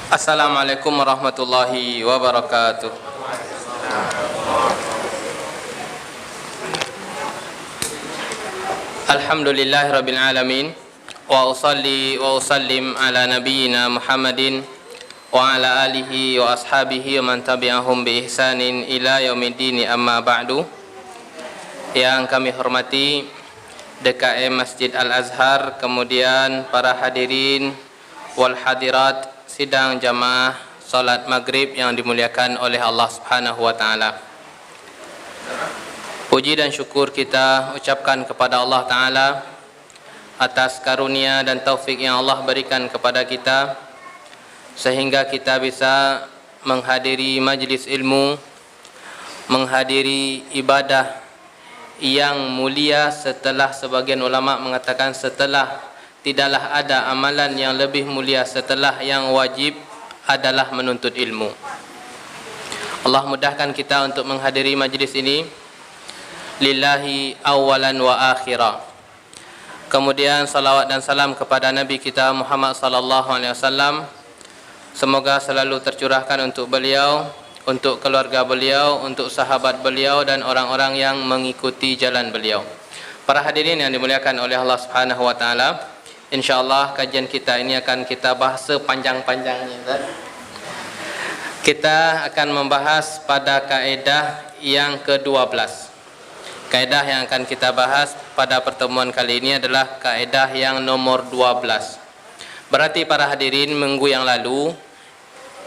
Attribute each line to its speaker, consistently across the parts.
Speaker 1: Assalamualaikum warahmatullahi wabarakatuh. Alhamdulillahirabbil alamin wa usalli wa usallim ala nabiyyina Muhammadin wa ala alihi wa ashabihi wa man tabi'ahum bi ihsanin ila yaumiddin, amma ba'du. Yang kami hormati DKM Masjid Al-Azhar, kemudian para hadirin wal hadirat sidang jamaah salat maghrib yang dimuliakan oleh Allah Subhanahu wa taala. Puji dan syukur kita ucapkan kepada Allah taala atas karunia dan taufik yang Allah berikan kepada kita sehingga kita bisa menghadiri majlis ilmu, menghadiri ibadah yang mulia setelah sebagian ulama mengatakan tidaklah ada amalan yang lebih mulia setelah yang wajib adalah menuntut ilmu. Allah mudahkan kita untuk menghadiri majlis ini lillahi awalan wa akhirah. Kemudian salawat dan salam kepada Nabi kita Muhammad sallallahu alaihi wasallam. Semoga selalu tercurahkan untuk beliau, untuk keluarga beliau, untuk sahabat beliau dan orang-orang yang mengikuti jalan beliau. Para hadirin yang dimuliakan oleh Allah Subhanahu wa taala, insyaallah kajian kita ini akan kita bahas sepanjang-panjangnya. Kita akan membahas pada kaedah yang ke-12. Kaedah yang akan kita bahas pada pertemuan kali ini adalah kaedah yang nomor 12. Berarti para hadirin, minggu yang lalu,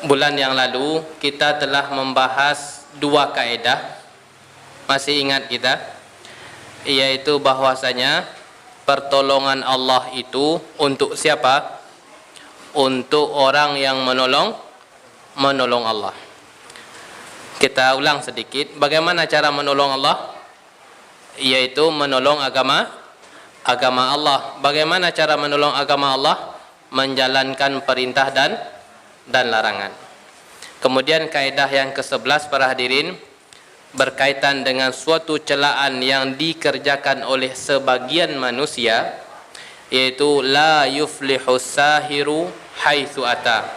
Speaker 1: bulan yang lalu, kita telah membahas dua kaedah. Masih ingat kita? Yaitu bahwasanya pertolongan Allah itu untuk siapa? Untuk orang yang menolong Allah. Kita ulang sedikit. Bagaimana cara menolong Allah? Yaitu menolong agama Allah. Bagaimana cara menolong agama Allah? Menjalankan perintah dan larangan. Kemudian kaedah yang ke-11 para hadirin berkaitan dengan suatu celaan yang dikerjakan oleh sebagian manusia, yaitu la yuflihus sahiru haitsu ata.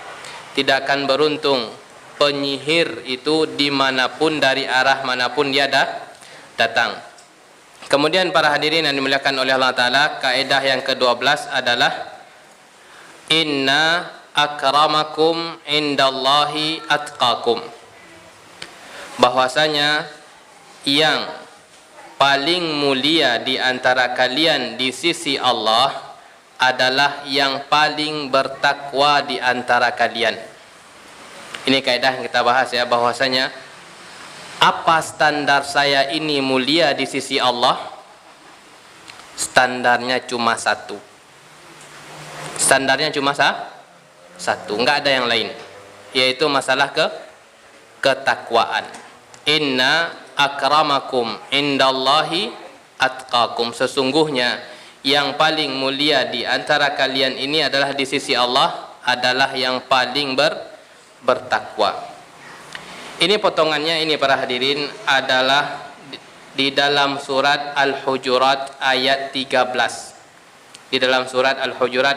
Speaker 1: Tidak akan beruntung penyihir itu dimanapun, dari arah manapun dia datang. Kemudian para hadirin yang dimuliakan oleh Allah Ta'ala, kaedah yang ke-12 adalah inna akramakum indallahi atqakum. Bahwasanya yang paling mulia di antara kalian di sisi Allah adalah yang paling bertakwa di antara kalian. Ini kaedah yang kita bahas ya, bahwasanya apa standar saya ini mulia di sisi Allah? Standarnya cuma satu. Standarnya cuma satu, enggak ada yang lain, yaitu masalah ketakwaan. Inna akramakum indallahi atqakum. Sesungguhnya yang paling mulia di antara kalian ini adalah di sisi Allah adalah yang paling bertakwa. Ini potongannya ini para hadirin adalah di dalam surat Al-Hujurat ayat 13. Di dalam surat Al-Hujurat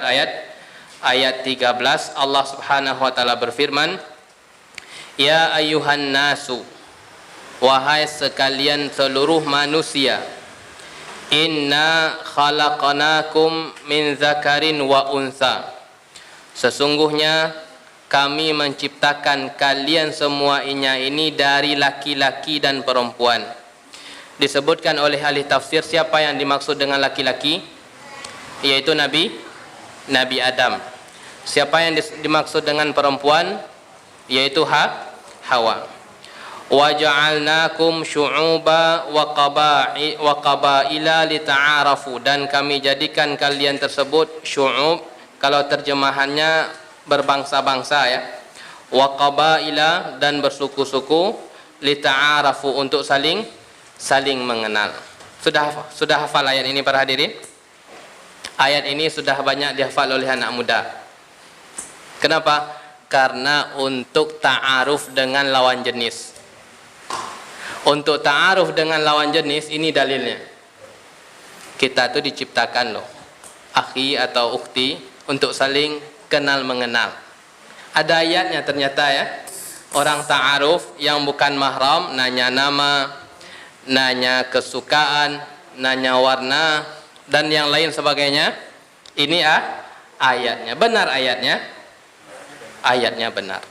Speaker 1: ayat 13 Allah Subhanahu wa taala berfirman, ya ayyuhan nasu, wahai sekalian seluruh manusia, inna khalaqnakum min zakarin wa unsa. Sesungguhnya kami menciptakan kalian semuanya ini dari laki-laki dan perempuan. Disebutkan oleh ahli tafsir siapa yang dimaksud dengan laki-laki, yaitu Nabi Adam. Siapa yang dimaksud dengan perempuan, yaitu Hawa. Wa ja'alnakum syu'uba wa qabaila lita'arafu. Dan kami jadikan kalian tersebut syu'ub, kalau terjemahannya berbangsa-bangsa ya, wa qabaila, dan bersuku-suku, lita'arafu, untuk saling mengenal. Sudah hafal ayat ini para hadirin? Ayat ini sudah banyak dihafal oleh anak muda. Kenapa? Karena untuk ta'aruf dengan lawan jenis. Untuk ta'aruf dengan lawan jenis, ini dalilnya. Kita tuh diciptakan loh, akhi atau ukhti, untuk saling kenal mengenal. Ada ayatnya ternyata ya. Orang ta'aruf yang bukan mahram nanya nama, nanya kesukaan, nanya warna dan yang lain sebagainya. Ini ayatnya. Benar ayatnya. Ayatnya benar.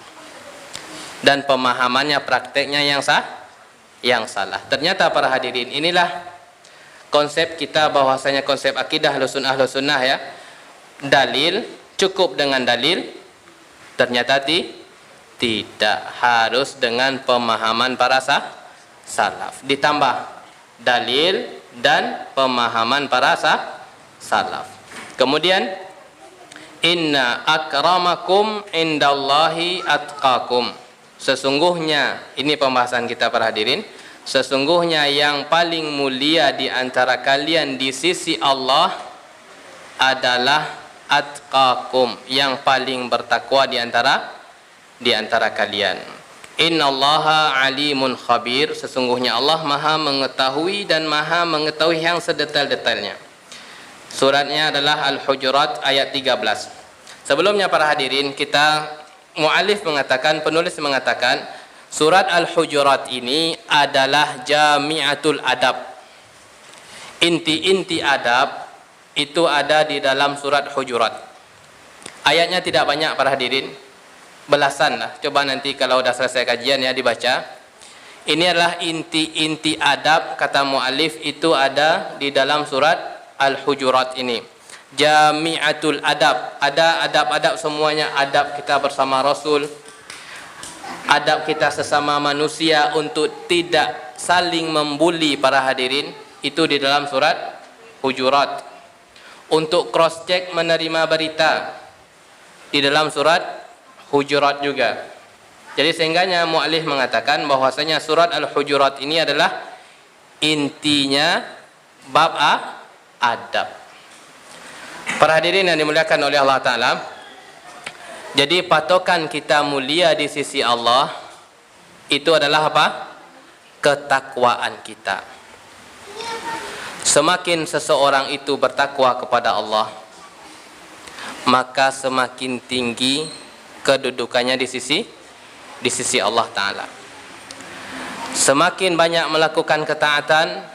Speaker 1: Dan pemahamannya, prakteknya yang salah. Ternyata para hadirin, inilah konsep kita, bahwasanya konsep akidah Ahlussunnah ya. Dalil, cukup dengan dalil. Ternyata tidak, harus dengan pemahaman para salaf. Ditambah dalil dan pemahaman para salaf. Kemudian inna akramakum indallahi atqakum. Sesungguhnya, ini pembahasan kita para hadirin, sesungguhnya yang paling mulia di antara kalian di sisi Allah adalah atqakum, yang paling bertakwa di antara kalian. Innallaha alimun khabir. Sesungguhnya Allah Maha mengetahui dan Maha mengetahui yang sedetail-detailnya. Suratnya adalah Al-Hujurat ayat 13. Sebelumnya para hadirin, penulis mengatakan surat Al-Hujurat ini adalah jami'atul adab. Inti-inti adab itu ada di dalam surat Hujurat. Ayatnya tidak banyak para hadirin, belasan lah. Coba nanti kalau sudah selesai kajian ya dibaca. Ini adalah inti-inti adab, kata mu'alif, itu ada di dalam surat Al-Hujurat ini. Jami'atul adab, ada adab-adab semuanya, adab kita bersama Rasul, adab kita sesama manusia untuk tidak saling membuli para hadirin, itu di dalam surat Hujurat. Untuk cross check menerima berita, di dalam surat Hujurat juga. Jadi sehingganya mu'alif mengatakan bahwasanya surat Al-Hujurat ini adalah intinya bab adab. Para hadirin yang dimuliakan oleh Allah Ta'ala, jadi patokan kita mulia di sisi Allah itu adalah apa? Ketakwaan kita. Semakin seseorang itu bertakwa kepada Allah, maka semakin tinggi kedudukannya di sisi Allah Ta'ala. Semakin banyak melakukan ketaatan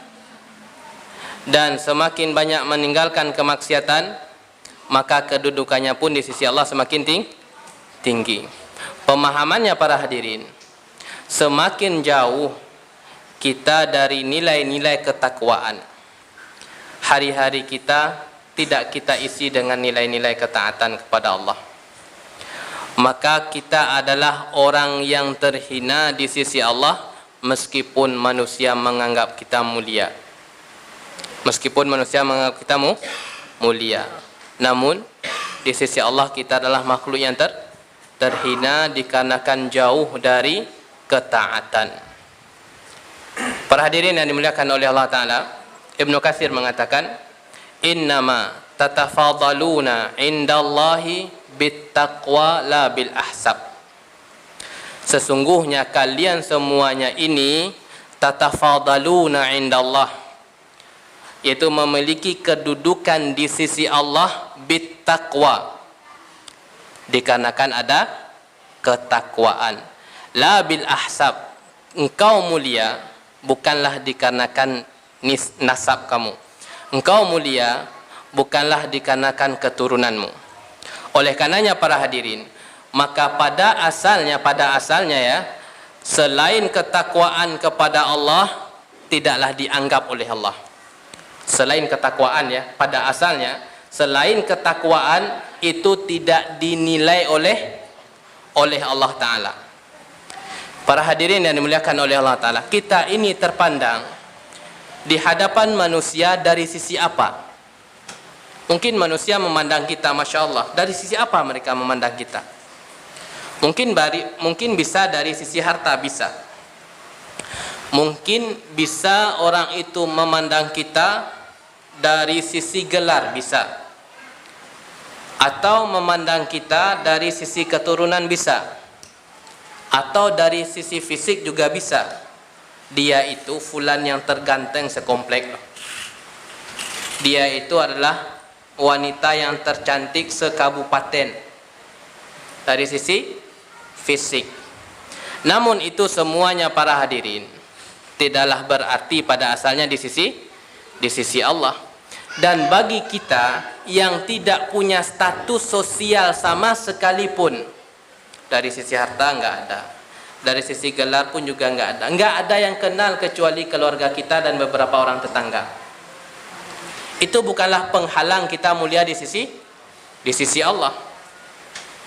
Speaker 1: dan semakin banyak meninggalkan kemaksiatan, maka kedudukannya pun di sisi Allah semakin tinggi. Pemahamannya para hadirin, semakin jauh kita dari nilai-nilai ketakwaan, hari-hari kita tidak kita isi dengan nilai-nilai ketaatan kepada Allah, maka kita adalah orang yang terhina di sisi Allah, meskipun manusia menganggap kita mulia. Meskipun manusia menganggap kita mulia, namun di sisi Allah kita adalah makhluk yang terhina dikarenakan jauh dari ketaatan. Para hadirin yang dimuliakan oleh Allah Ta'ala, Ibnu Katsir mengatakan, innama tatafadaluna indallahi bittaqwa la bil ahsab. Sesungguhnya kalian semuanya ini tatafadaluna indallah, yaitu memiliki kedudukan di sisi Allah bittaqwa, dikarenakan ada ketakwaan. La bil ahsab, engkau mulia bukanlah dikarenakan nasab kamu, engkau mulia bukanlah dikarenakan keturunanmu. Oleh karenanya para hadirin, maka pada asalnya ya, selain ketakwaan kepada Allah tidaklah dianggap oleh Allah. Selain ketakwaan ya, pada asalnya selain ketakwaan itu tidak dinilai oleh Allah Ta'ala. Para hadirin yang dimuliakan oleh Allah Ta'ala, kita ini terpandang di hadapan manusia dari sisi apa? Mungkin manusia memandang kita, Masya Allah, dari sisi apa mereka memandang kita? Mungkin bisa dari sisi harta, bisa. Mungkin bisa orang itu memandang kita dari sisi gelar, bisa. Atau memandang kita dari sisi keturunan, bisa. Atau dari sisi fisik juga bisa. Dia itu fulan yang terganteng sekomplek. Dia itu adalah wanita yang tercantik sekabupaten. Dari sisi fisik. Namun itu semuanya para hadirin tidaklah berarti pada asalnya di sisi Allah. Dan bagi kita yang tidak punya status sosial sama sekalipun, dari sisi harta nggak ada, dari sisi gelar pun juga nggak ada yang kenal kecuali keluarga kita dan beberapa orang tetangga. Itu bukanlah penghalang kita mulia di sisi Allah.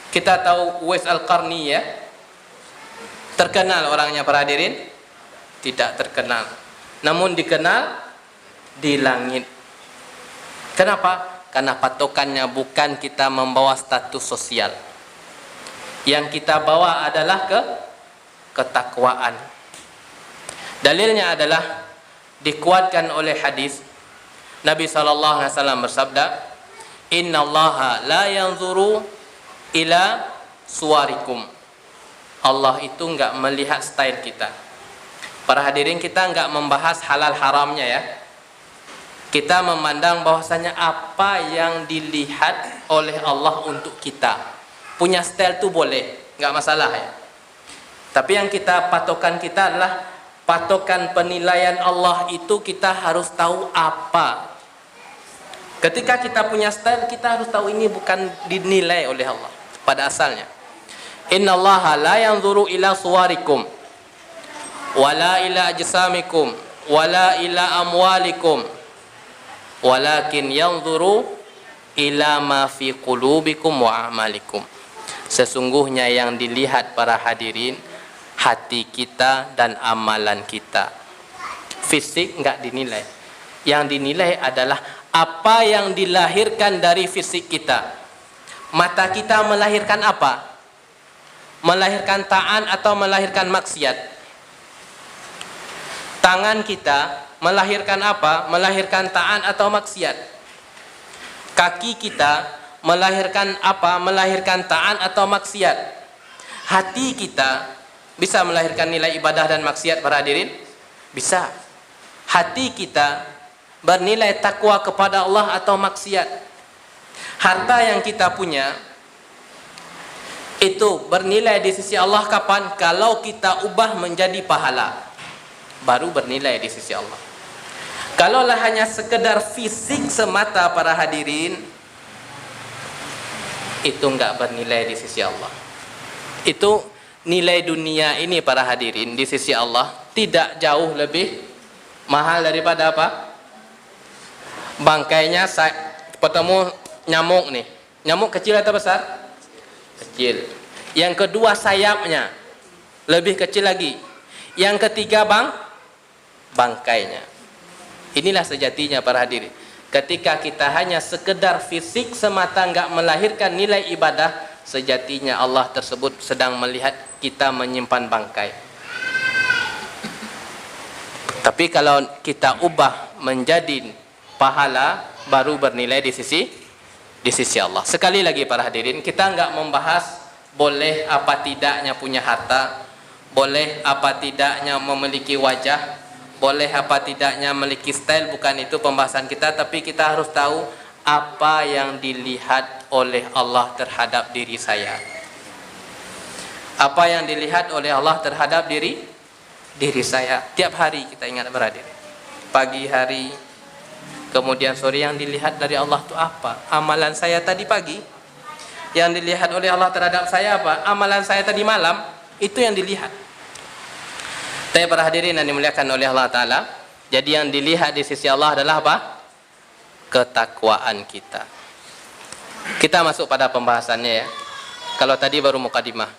Speaker 1: Kita tahu Uwais Al-Qarni ya, terkenal orangnya para hadirin? Tidak terkenal, namun dikenal di langit. Kenapa? Karena patokannya bukan kita membawa status sosial. Yang kita bawa adalah ketakwaan. Dalilnya adalah dikuatkan oleh hadis Nabi SAW bersabda, Inna Allaha la yanzuru ila suwarikum. Allah itu enggak melihat style kita. Para hadirin, kita enggak membahas halal haramnya ya. Kita memandang bahwasanya apa yang dilihat oleh Allah untuk kita. Punya style itu boleh, enggak masalah ya. Tapi yang kita patokan kita adalah patokan penilaian Allah itu kita harus tahu apa. Ketika kita punya style, kita harus tahu ini bukan dinilai oleh Allah pada asalnya. Innallaha la yanzuru ila suwarikum wala ila ajsamikum wala ila amwalikum walakin yanzuru ila ma fi qulubikum wa a'malikum. Sesungguhnya yang dilihat para hadirin hati kita dan amalan kita. Fisik enggak dinilai. Yang dinilai adalah apa yang dilahirkan dari fisik kita. Mata kita melahirkan apa? Melahirkan ta'an atau melahirkan maksiat? Tangan kita melahirkan apa? Melahirkan ta'an atau maksiat? Kaki kita melahirkan apa? Melahirkan ta'an atau maksiat? Hati kita bisa melahirkan nilai ibadah dan maksiat para hadirin? Bisa. Hati kita bernilai takwa kepada Allah atau maksiat? Harta yang kita punya itu bernilai di sisi Allah kapan? Kalau kita ubah menjadi pahala, baru bernilai di sisi Allah. Kalaulah hanya sekedar fisik semata para hadirin, itu enggak bernilai di sisi Allah. Itu nilai dunia ini para hadirin di sisi Allah tidak jauh lebih mahal daripada apa? Bangkainya ketemu nyamuk nih. Nyamuk kecil atau besar? Kecil. Yang kedua sayapnya lebih kecil lagi. Yang ketiga bangkainya. Inilah sejatinya para hadirin. Ketika kita hanya sekedar fisik semata enggak melahirkan nilai ibadah, sejatinya Allah tersebut sedang melihat kita menyimpan bangkai. Tapi kalau kita ubah menjadi pahala, baru bernilai di sisi Allah. Sekali lagi para hadirin, kita enggak membahas boleh apa tidaknya punya harta, boleh apa tidaknya memiliki wajah, boleh apa tidaknya memiliki style, bukan itu pembahasan kita. Tapi kita harus tahu apa yang dilihat oleh Allah terhadap diri saya. Apa yang dilihat oleh Allah terhadap diri saya. Tiap hari kita ingat beradir. Pagi hari, kemudian sore, yang dilihat dari Allah itu apa? Amalan saya tadi pagi. Yang dilihat oleh Allah terhadap saya apa? Amalan saya tadi malam. Itu yang dilihat. Tapi para hadirin yang dimuliakan oleh Allah Ta'ala, jadi yang dilihat di sisi Allah adalah apa? Ketakwaan kita. Kita masuk pada pembahasannya ya. Kalau tadi baru mukadimah.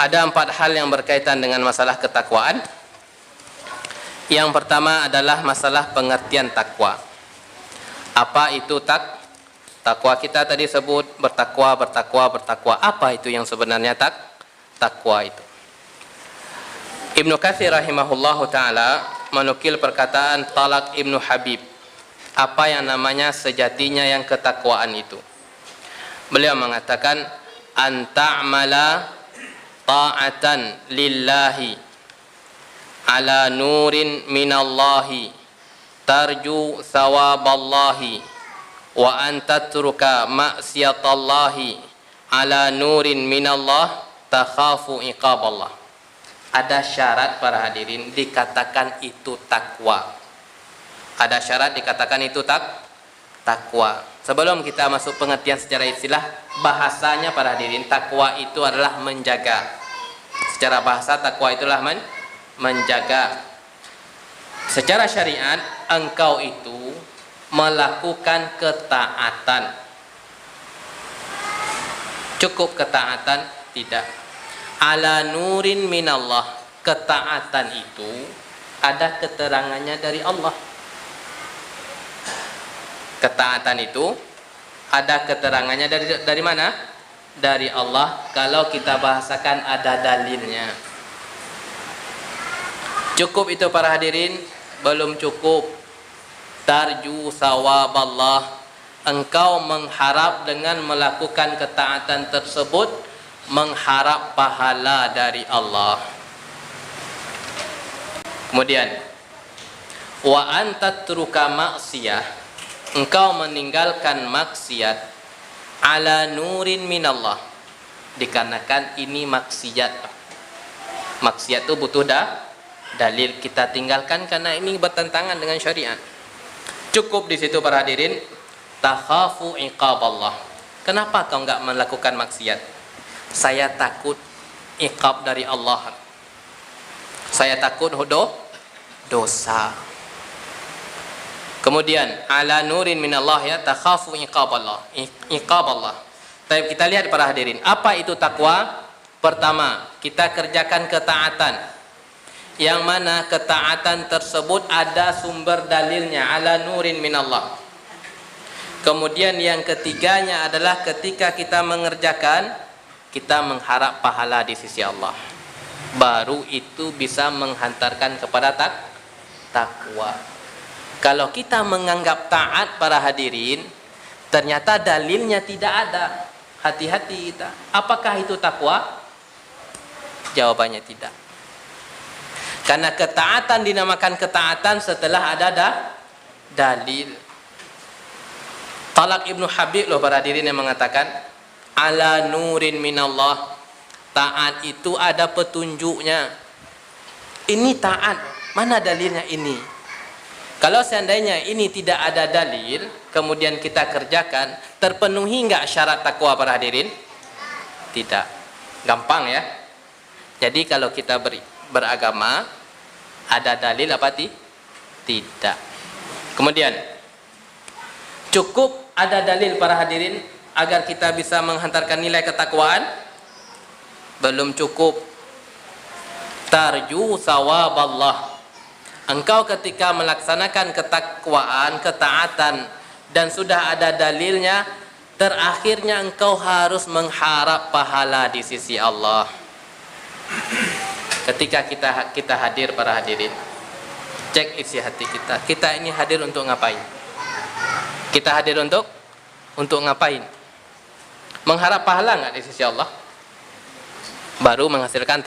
Speaker 1: Ada 4 hal yang berkaitan dengan masalah ketakwaan. Yang pertama adalah masalah pengertian takwa. Apa itu takwa? Kita tadi sebut bertakwa. Apa itu yang sebenarnya takwa itu? Ibnu Katsir rahimahullahu ta'ala menukil perkataan Talak Ibnu Habib. Apa yang namanya sejatinya yang ketakwaan itu? Beliau mengatakan, anta'mala ta'atan lillahi ala nurin minallahi tarju thawaballahi wa antatruka ma'siyatallahi ala nurin minallah takhafu iqaballah. Ada syarat para hadirin dikatakan itu takwa. Ada syarat dikatakan itu takwa. Sebelum kita masuk pengertian secara istilah, bahasanya para hadirin, takwa itu adalah menjaga. Secara bahasa takwa itulah menjaga. Secara syariat engkau itu melakukan ketaatan. Cukup ketaatan? Tidak. Ala nurin minallah. Ketaatan itu ada keterangannya dari Allah. Ketaatan itu ada keterangannya dari mana? Dari Allah. Kalau kita bahasakan ada dalilnya. Cukup itu para hadirin? Belum cukup. Tarju sawaballah. Engkau mengharap dengan melakukan ketaatan tersebut, mengharap pahala dari Allah. Kemudian, wa antatruka maksiyah. Engkau meninggalkan maksiat ala nurin minallah. Dikarenakan ini maksiat. Maksiat itu butuh dalil, kita tinggalkan karena ini bertentangan dengan syariat. Cukup di situ para hadirin. Takhafu iqaballah. Kenapa kau enggak melakukan maksiat? Saya takut iqab dari Allah. Saya takut dosa. Kemudian ala nurin minallah ya, takhafu iqaballah. Iqaballah. Tapi kita lihat para hadirin, apa itu takwa? Pertama, kita kerjakan ketaatan. Yang mana ketaatan tersebut ada sumber dalilnya, ala nurin minallah. Kemudian yang ketiganya adalah ketika kita mengerjakan, kita mengharap pahala di sisi Allah. Baru itu bisa menghantarkan kepada takwa. Kalau kita menganggap taat para hadirin, ternyata dalilnya tidak ada. Hati-hati kita. Apakah itu takwa? Jawabannya tidak. Karena ketaatan dinamakan ketaatan setelah ada dalil. Talak Ibnu Habib loh para hadirin yang mengatakan ala nurin minallah. Taat itu ada petunjuknya. Ini taat, mana dalilnya ini? Kalau seandainya ini tidak ada dalil, kemudian kita kerjakan, terpenuhi enggak syarat takwa para hadirin? Tidak. Gampang ya. Jadi kalau kita beragama, ada dalil apa tidak? Kemudian cukup ada dalil para hadirin agar kita bisa menghantarkan nilai ketakwaan? Belum cukup. Tarju sawaballah. Engkau ketika melaksanakan ketakwaan, ketaatan, dan sudah ada dalilnya, terakhirnya engkau harus mengharap pahala di sisi Allah. Ketika kita hadir para hadirin, cek isi hati kita. Kita ini hadir untuk ngapain? Kita hadir untuk ngapain? Mengharap pahala nggak di sisi Allah? Baru menghasilkan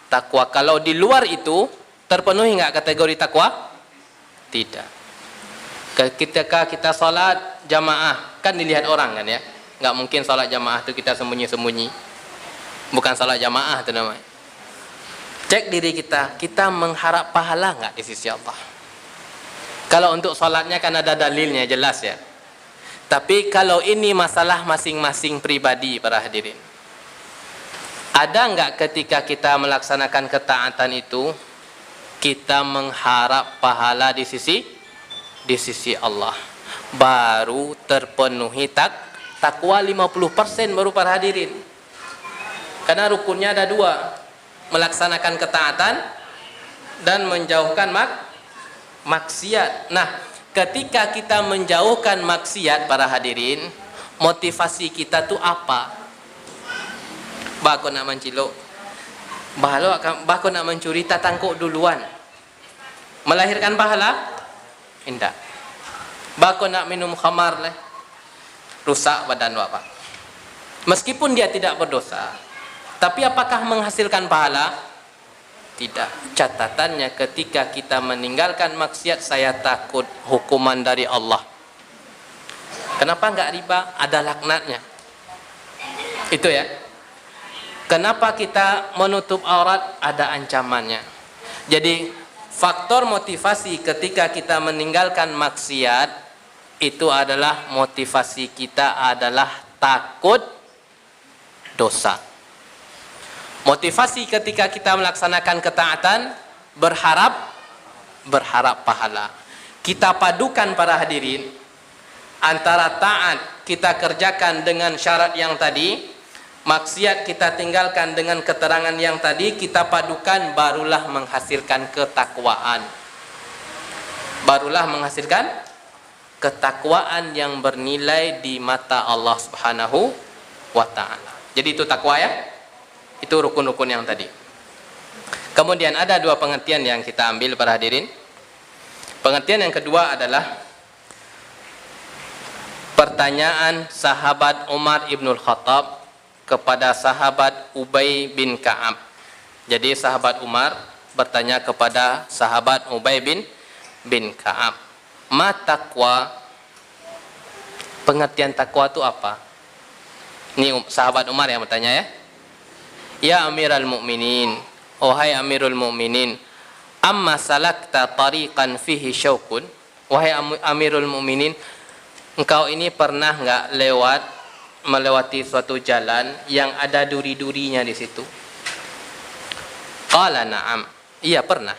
Speaker 1: takwa. Kalau di luar itu terpenuhi nggak kategori takwa? Tidak. Ketika kita sholat jamaah, kan dilihat orang kan ya. Nggak mungkin sholat jamaah itu kita sembunyi-sembunyi. Bukan sholat jamaah itu namanya. Cek diri kita mengharap pahala nggak di sisi Allah? Kalau untuk sholatnya kan ada dalilnya jelas ya. Tapi kalau ini masalah masing-masing pribadi para hadirin. Ada nggak ketika kita melaksanakan ketaatan itu, kita mengharap pahala di sisi Allah? Baru terpenuhi takwa 50% baru para hadirin. Karena rukunnya ada 2. Melaksanakan ketaatan dan menjauhkan maksiat. Nah, ketika kita menjauhkan maksiat para hadirin, motivasi kita tuh apa? Bako nak mencilok, bako nak mencuri, tak tangkuk duluan. Melahirkan pahala? Tidak. Bako nak minum khamar leh, rusak badan bapak. Meskipun dia tidak berdosa, tapi apakah menghasilkan pahala? Tidak. Catatannya ketika kita meninggalkan maksiat, saya takut hukuman dari Allah. Kenapa enggak riba? Ada laknatnya. Itu ya. Kenapa kita menutup aurat? Ada ancamannya. Jadi faktor motivasi ketika kita meninggalkan maksiat itu adalah motivasi kita adalah takut dosa. Motivasi ketika kita melaksanakan ketaatan berharap pahala. Kita padukan para hadirin antara taat kita kerjakan dengan syarat yang tadi, maksiat kita tinggalkan dengan keterangan yang tadi, kita padukan, barulah menghasilkan ketakwaan. Barulah menghasilkan ketakwaan yang bernilai di mata Allah Subhanahu wa taala. Jadi itu takwa ya. Itu rukun-rukun yang tadi. Kemudian ada dua pengertian yang kita ambil para hadirin. Pengertian yang kedua adalah pertanyaan sahabat Umar ibnul Khattab kepada sahabat Ubay bin Ka'ab. Jadi sahabat Umar bertanya kepada sahabat Ubay bin Ka'ab, "Ma taqwa?" Pengertian takwa itu apa? Ini sahabat Umar yang bertanya ya. "Ya Amirul Mukminin, wahai Amirul Mukminin, amma salakta tariqan fihi syaukun?" Wahai Amirul Mukminin, engkau ini pernah enggak melewati suatu jalan yang ada duri-durinya di situ? Qala na'am. Iya, pernah.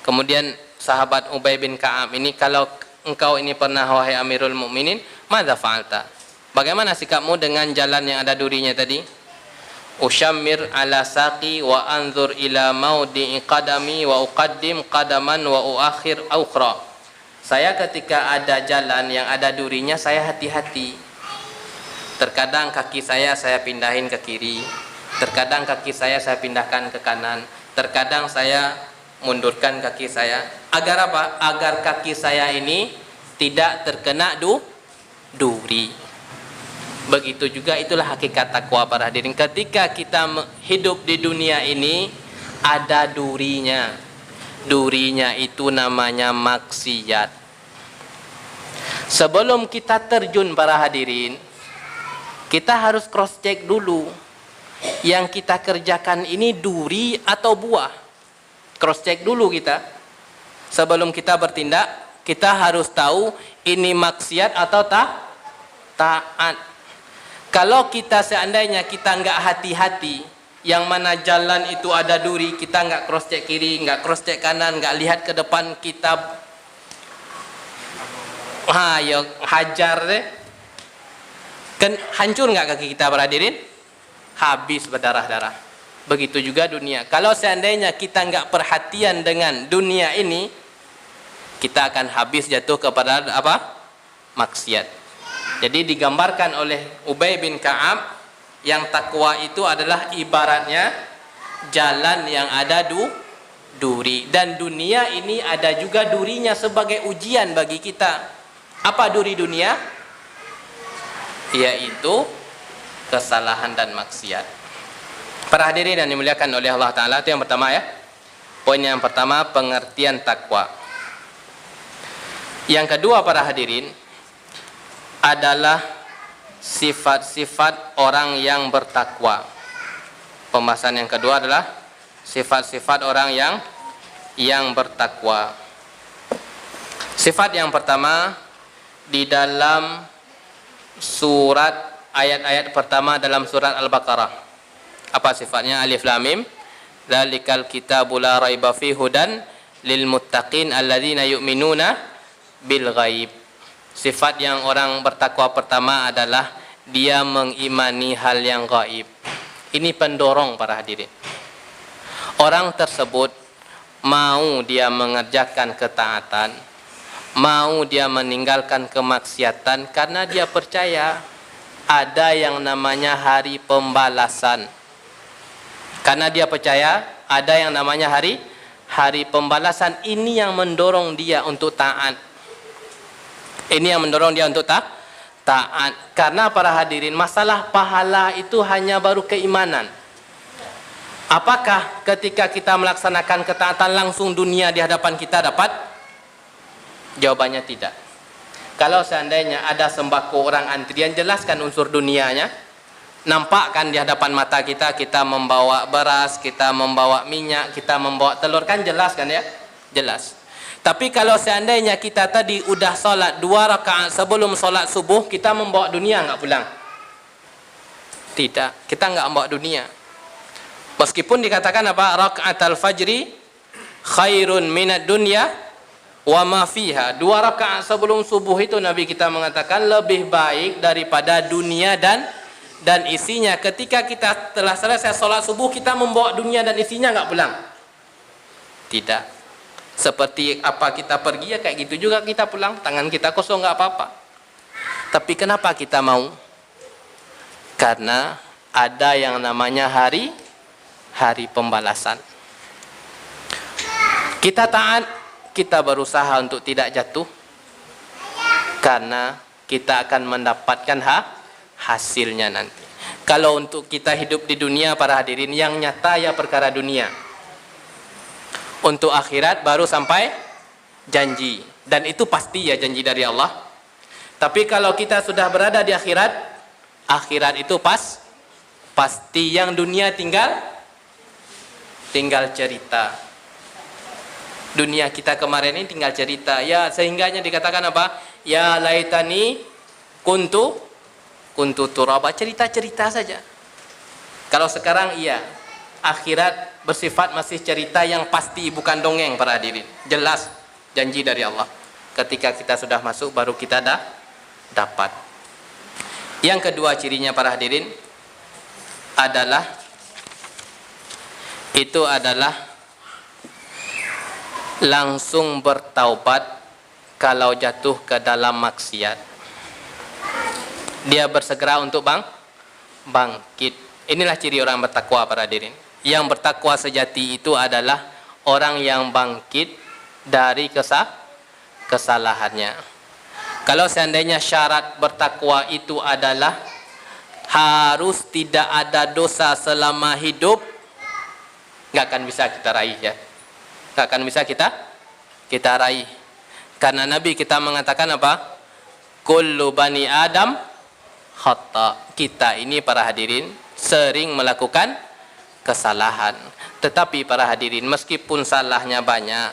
Speaker 1: Kemudian sahabat Ubay bin Ka'ab ini, kalau engkau ini pernah wahai Amirul Mukminin, madza fa'alta? Bagaimana sikapmu dengan jalan yang ada durinya tadi? Ushammir ala saqi wa anzur ila maudi'i qadami wa uqaddim qadaman wa uakhir ukhra. Saya ketika ada jalan yang ada durinya, saya hati-hati. Terkadang kaki saya pindahin ke kiri, terkadang kaki saya pindahkan ke kanan, terkadang saya mundurkan kaki saya. Agar apa? Agar kaki saya ini tidak terkena duri. Begitu juga itulah hakikat takwa para hadirin. Ketika kita hidup di dunia ini ada durinya. Durinya itu namanya maksiat. Sebelum kita terjun para hadirin, kita harus cross check dulu. Yang kita kerjakan ini duri atau buah. Cross check dulu kita. Sebelum kita bertindak, kita harus tahu ini maksiat atau taat. Kalau kita seandainya kita nggak hati-hati, yang mana jalan itu ada duri, kita nggak cross check kiri, nggak cross check kanan, nggak lihat ke depan, kita ya hajar deh, kan hancur nggak kaki kita para hadirin? Habis berdarah-darah. Begitu juga dunia. Kalau seandainya kita nggak perhatian dengan dunia ini, kita akan habis jatuh kepada apa? Maksiat. Jadi digambarkan oleh Ubay bin Ka'ab, yang takwa itu adalah ibaratnya jalan yang ada duri. Dan dunia ini ada juga durinya sebagai ujian bagi kita. Apa duri dunia? Yaitu kesalahan dan maksiat. Para hadirin yang dimuliakan oleh Allah Ta'ala, itu yang pertama ya. Poin yang pertama, pengertian takwa. Yang kedua para hadirin, adalah sifat-sifat orang yang bertakwa. Pembahasan yang kedua adalah sifat-sifat orang yang bertakwa. Sifat yang pertama di dalam surat ayat-ayat pertama dalam surat Al-Baqarah. Apa sifatnya? Alif Lam Mim. Dzalikal kitabu la raiba fihi hudan lil muttaqin alladzina yu'minuna bil ghaib. Sifat yang orang bertakwa pertama adalah dia mengimani hal yang gaib. Ini pendorong para hadirin. Orang tersebut mau dia mengerjakan ketaatan, mau dia meninggalkan kemaksiatan karena dia percaya ada yang namanya hari pembalasan. Karena dia percaya ada yang namanya hari pembalasan. Ini yang mendorong dia untuk taat. Ini yang mendorong dia untuk taat. Karena para hadirin, masalah pahala itu hanya baru keimanan. Apakah ketika kita melaksanakan ketaatan langsung dunia di hadapan kita dapat? Jawabannya tidak. Kalau seandainya ada sembako orang antrian, jelaskan unsur dunianya. Nampak kan di hadapan mata kita, kita membawa beras, kita membawa minyak, kita membawa telur, kan jelas kan ya? Jelas. Tapi kalau seandainya kita tadi udah solat 2 rakaat sebelum solat subuh, kita membawa dunia nggak pulang? Tidak, kita nggak membawa dunia. Meskipun dikatakan apa? Raka'atul fajri khairun minad dunya wa ma fiha. 2 rakaat sebelum subuh itu Nabi kita mengatakan lebih baik daripada dunia dan isinya. Ketika kita telah selesai sholat subuh, kita membawa dunia dan isinya nggak pulang? Tidak. Seperti apa kita pergi, ya kayak gitu juga kita pulang. Tangan kita kosong nggak apa-apa. Tapi kenapa kita mau? Karena ada yang namanya hari pembalasan. Kita taat, kita berusaha untuk tidak jatuh, karena kita akan mendapatkan hasilnya nanti. Kalau untuk kita hidup di dunia, para hadirin, yang nyata ya perkara dunia. Untuk akhirat baru sampai janji, dan itu pasti ya janji dari Allah. Tapi kalau kita sudah berada di akhirat itu pasti. Yang dunia tinggal cerita. Dunia kita kemarin ini tinggal cerita ya, sehingganya dikatakan apa? Ya laitani kuntu turaba, cerita-cerita saja. Kalau sekarang iya, akhirat bersifat masih cerita yang pasti, bukan dongeng, para hadirin. Jelas janji dari Allah. Ketika kita sudah masuk baru kita dapat. Yang kedua cirinya, para hadirin, adalah langsung bertaubat kalau jatuh ke dalam maksiat. Dia bersegera untuk bangkit. Inilah ciri orang bertakwa, para hadirin. Yang bertakwa sejati itu adalah orang yang bangkit dari kesalahannya. Kalau seandainya syarat bertakwa itu adalah harus tidak ada dosa selama hidup, nggak akan bisa kita raih ya. Nggak akan bisa kita raih. Karena Nabi kita mengatakan apa? Kullu bani Adam khata. Kita ini, para hadirin, sering melakukan kesalahan. Tetapi para hadirin, meskipun salahnya banyak,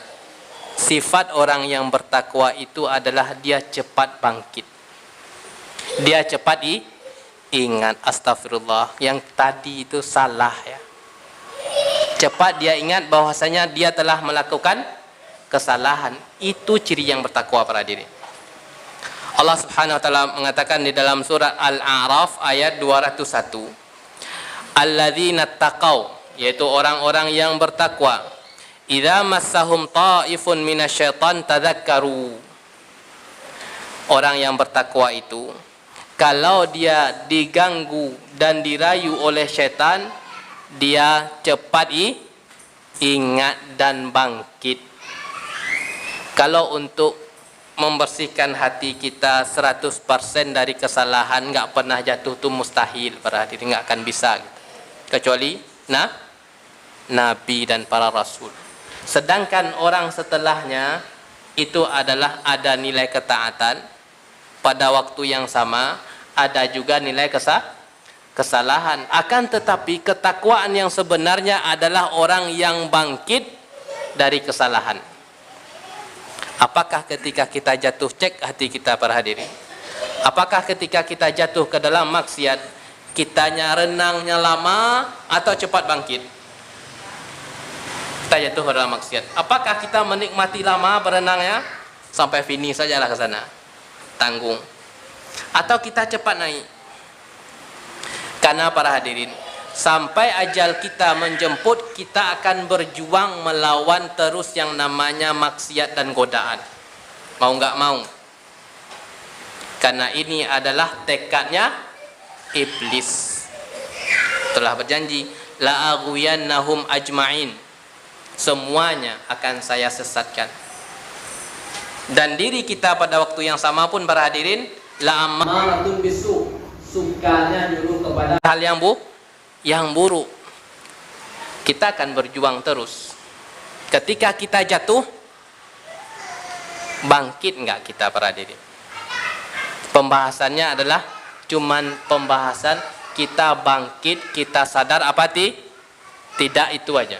Speaker 1: sifat orang yang bertakwa itu adalah dia cepat bangkit. Dia cepat ingat, astagfirullah, yang tadi itu salah ya. Cepat dia ingat bahwasanya dia telah melakukan kesalahan. Itu ciri yang bertakwa, para hadirin. Allah Subhanahu wa taala mengatakan di dalam surat Al-A'raf ayat 201. Alladzina taqau, yaitu orang-orang yang bertakwa. Idza massahum ta'ifun minasyaitan tadzakkaru. Orang yang bertakwa itu, kalau dia diganggu dan dirayu oleh syaitan, dia cepat ingat dan bangkit. Kalau untuk membersihkan hati kita 100% dari kesalahan, nggak pernah jatuh, itu mustahil, para hadirin, nggak akan bisa gitu. Kecuali Nabi dan para Rasul. Sedangkan orang setelahnya itu adalah ada nilai ketaatan pada waktu yang sama, ada juga nilai kesalahan. Akan tetapi ketakwaan yang sebenarnya adalah orang yang bangkit dari kesalahan. Apakah ketika kita jatuh, cek hati kita, para hadirin. Apakah ketika kita jatuh ke dalam maksiat, kitanya renangnya lama atau cepat bangkit? Kita jatuh ke dalam maksiat, apakah kita menikmati lama berenangnya sampai finish sajalah ke sana, tanggung, atau kita cepat naik? Karena, para hadirin, sampai ajal kita menjemput, kita akan berjuang melawan terus yang namanya maksiat dan godaan. Mau nggak mau. Karena ini adalah tekadnya iblis. Telah berjanji, la'aghwiyannahum ajma'in. Semuanya akan saya sesatkan. Dan diri kita pada waktu yang sama pun, para hadirin, la'ammaratun bisu. Sukanya dulu kepada hal yang buruk. Kita akan berjuang terus. Ketika kita jatuh, bangkit enggak kita, para hadirin? Pembahasannya adalah cuman pembahasan kita bangkit, kita sadar apa tidak itu aja.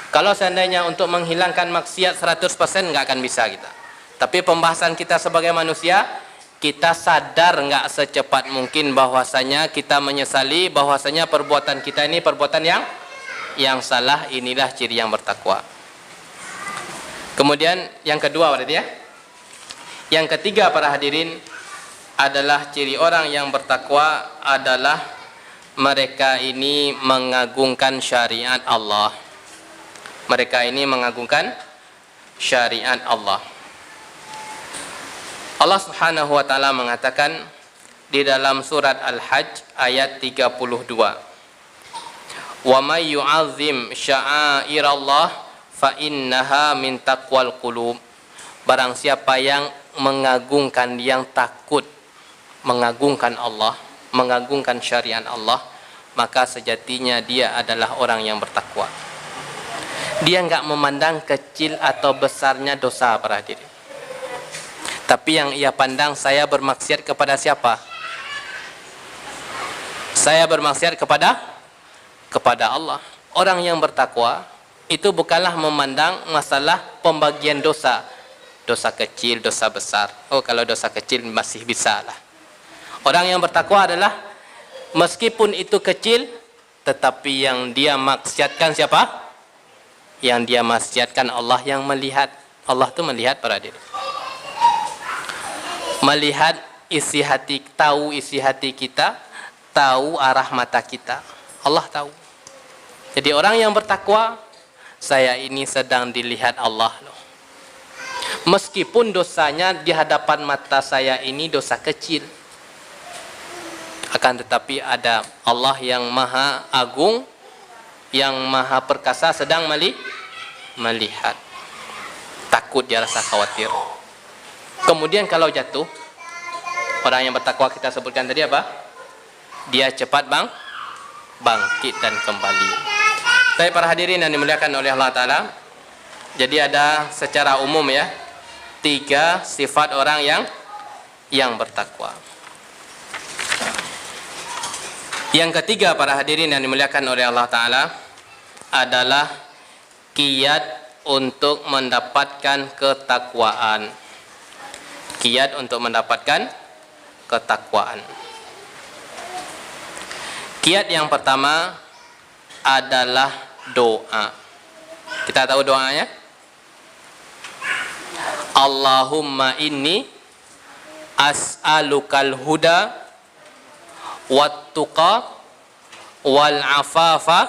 Speaker 1: Kalau seandainya untuk menghilangkan maksiat 100% nggak akan bisa kita. Tapi pembahasan kita sebagai manusia, kita sadar nggak secepat mungkin bahwasanya kita menyesali bahwasanya perbuatan kita ini perbuatan yang salah. Inilah ciri yang bertakwa. Kemudian yang kedua berarti ya. Yang ketiga para hadirin adalah ciri orang yang bertakwa adalah mereka ini mengagungkan syariat Allah. Mereka ini mengagungkan syariat Allah. Allah Subhanahu wa taala mengatakan di dalam surat Al-Hajj ayat 32. Wa may yu'azzim sya'airallah fa innaha min taqwal qulub. Barang siapa yang mengagungkan, yang takut mengagungkan Allah, mengagungkan syariat Allah, maka sejatinya dia adalah orang yang bertakwa. Dia enggak memandang kecil atau besarnya dosa para hadirin. Tapi yang ia pandang, saya bermaksiat kepada siapa? Saya bermaksiat kepada Allah. Orang yang bertakwa itu bukanlah memandang masalah pembagian dosa. Dosa kecil, dosa besar. Oh, kalau dosa kecil masih bisa lah. Orang yang bertakwa adalah meskipun itu kecil, tetapi yang dia maksiatkan siapa? Yang dia maksiatkan Allah yang melihat. Allah itu melihat para diri. Melihat isi hati, tahu isi hati kita, tahu arah mata kita. Allah tahu. Jadi orang yang bertakwa, saya ini sedang dilihat Allah loh. Meskipun dosanya di hadapan mata saya ini dosa kecil, akan tetapi ada Allah yang maha agung, yang maha perkasa sedang melihat. Takut, dia rasa khawatir. Kemudian kalau jatuh, orang yang bertakwa kita sebutkan tadi apa? Dia cepat bangkit dan kembali. Tapi para hadirin yang dimuliakan oleh Allah Ta'ala, jadi ada secara umum ya 3 sifat orang yang bertakwa. Yang ketiga para hadirin yang dimuliakan oleh Allah Ta'ala adalah kiat untuk mendapatkan ketakwaan. Kiat untuk mendapatkan ketakwaan. Kiat yang pertama adalah doa. Kita tahu doanya? Allahumma inni as'alukal huda wat tuqa wal afafa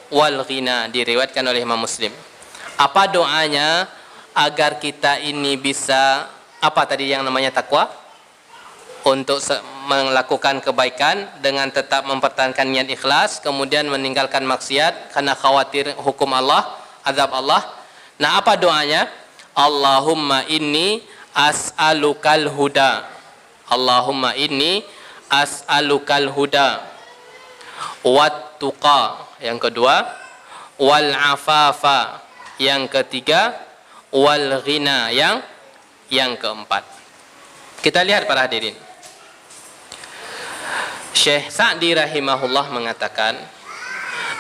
Speaker 1: wal ghina. Diriwayatkan oleh Imam Muslim. Apa doanya agar kita ini bisa apa tadi yang namanya takwa? Untuk melakukan kebaikan dengan tetap mempertahankan niat ikhlas, kemudian meninggalkan maksiat karena khawatir hukum Allah, azab Allah. Nah, apa doanya? Allahumma inni as'alukal huda. Allahumma inni as'alukal huda wat tuqa, yang kedua, wal afafa, yang ketiga, wal ghina, yang keempat. Kita lihat para hadirin. Syekh Sa'di rahimahullah mengatakan,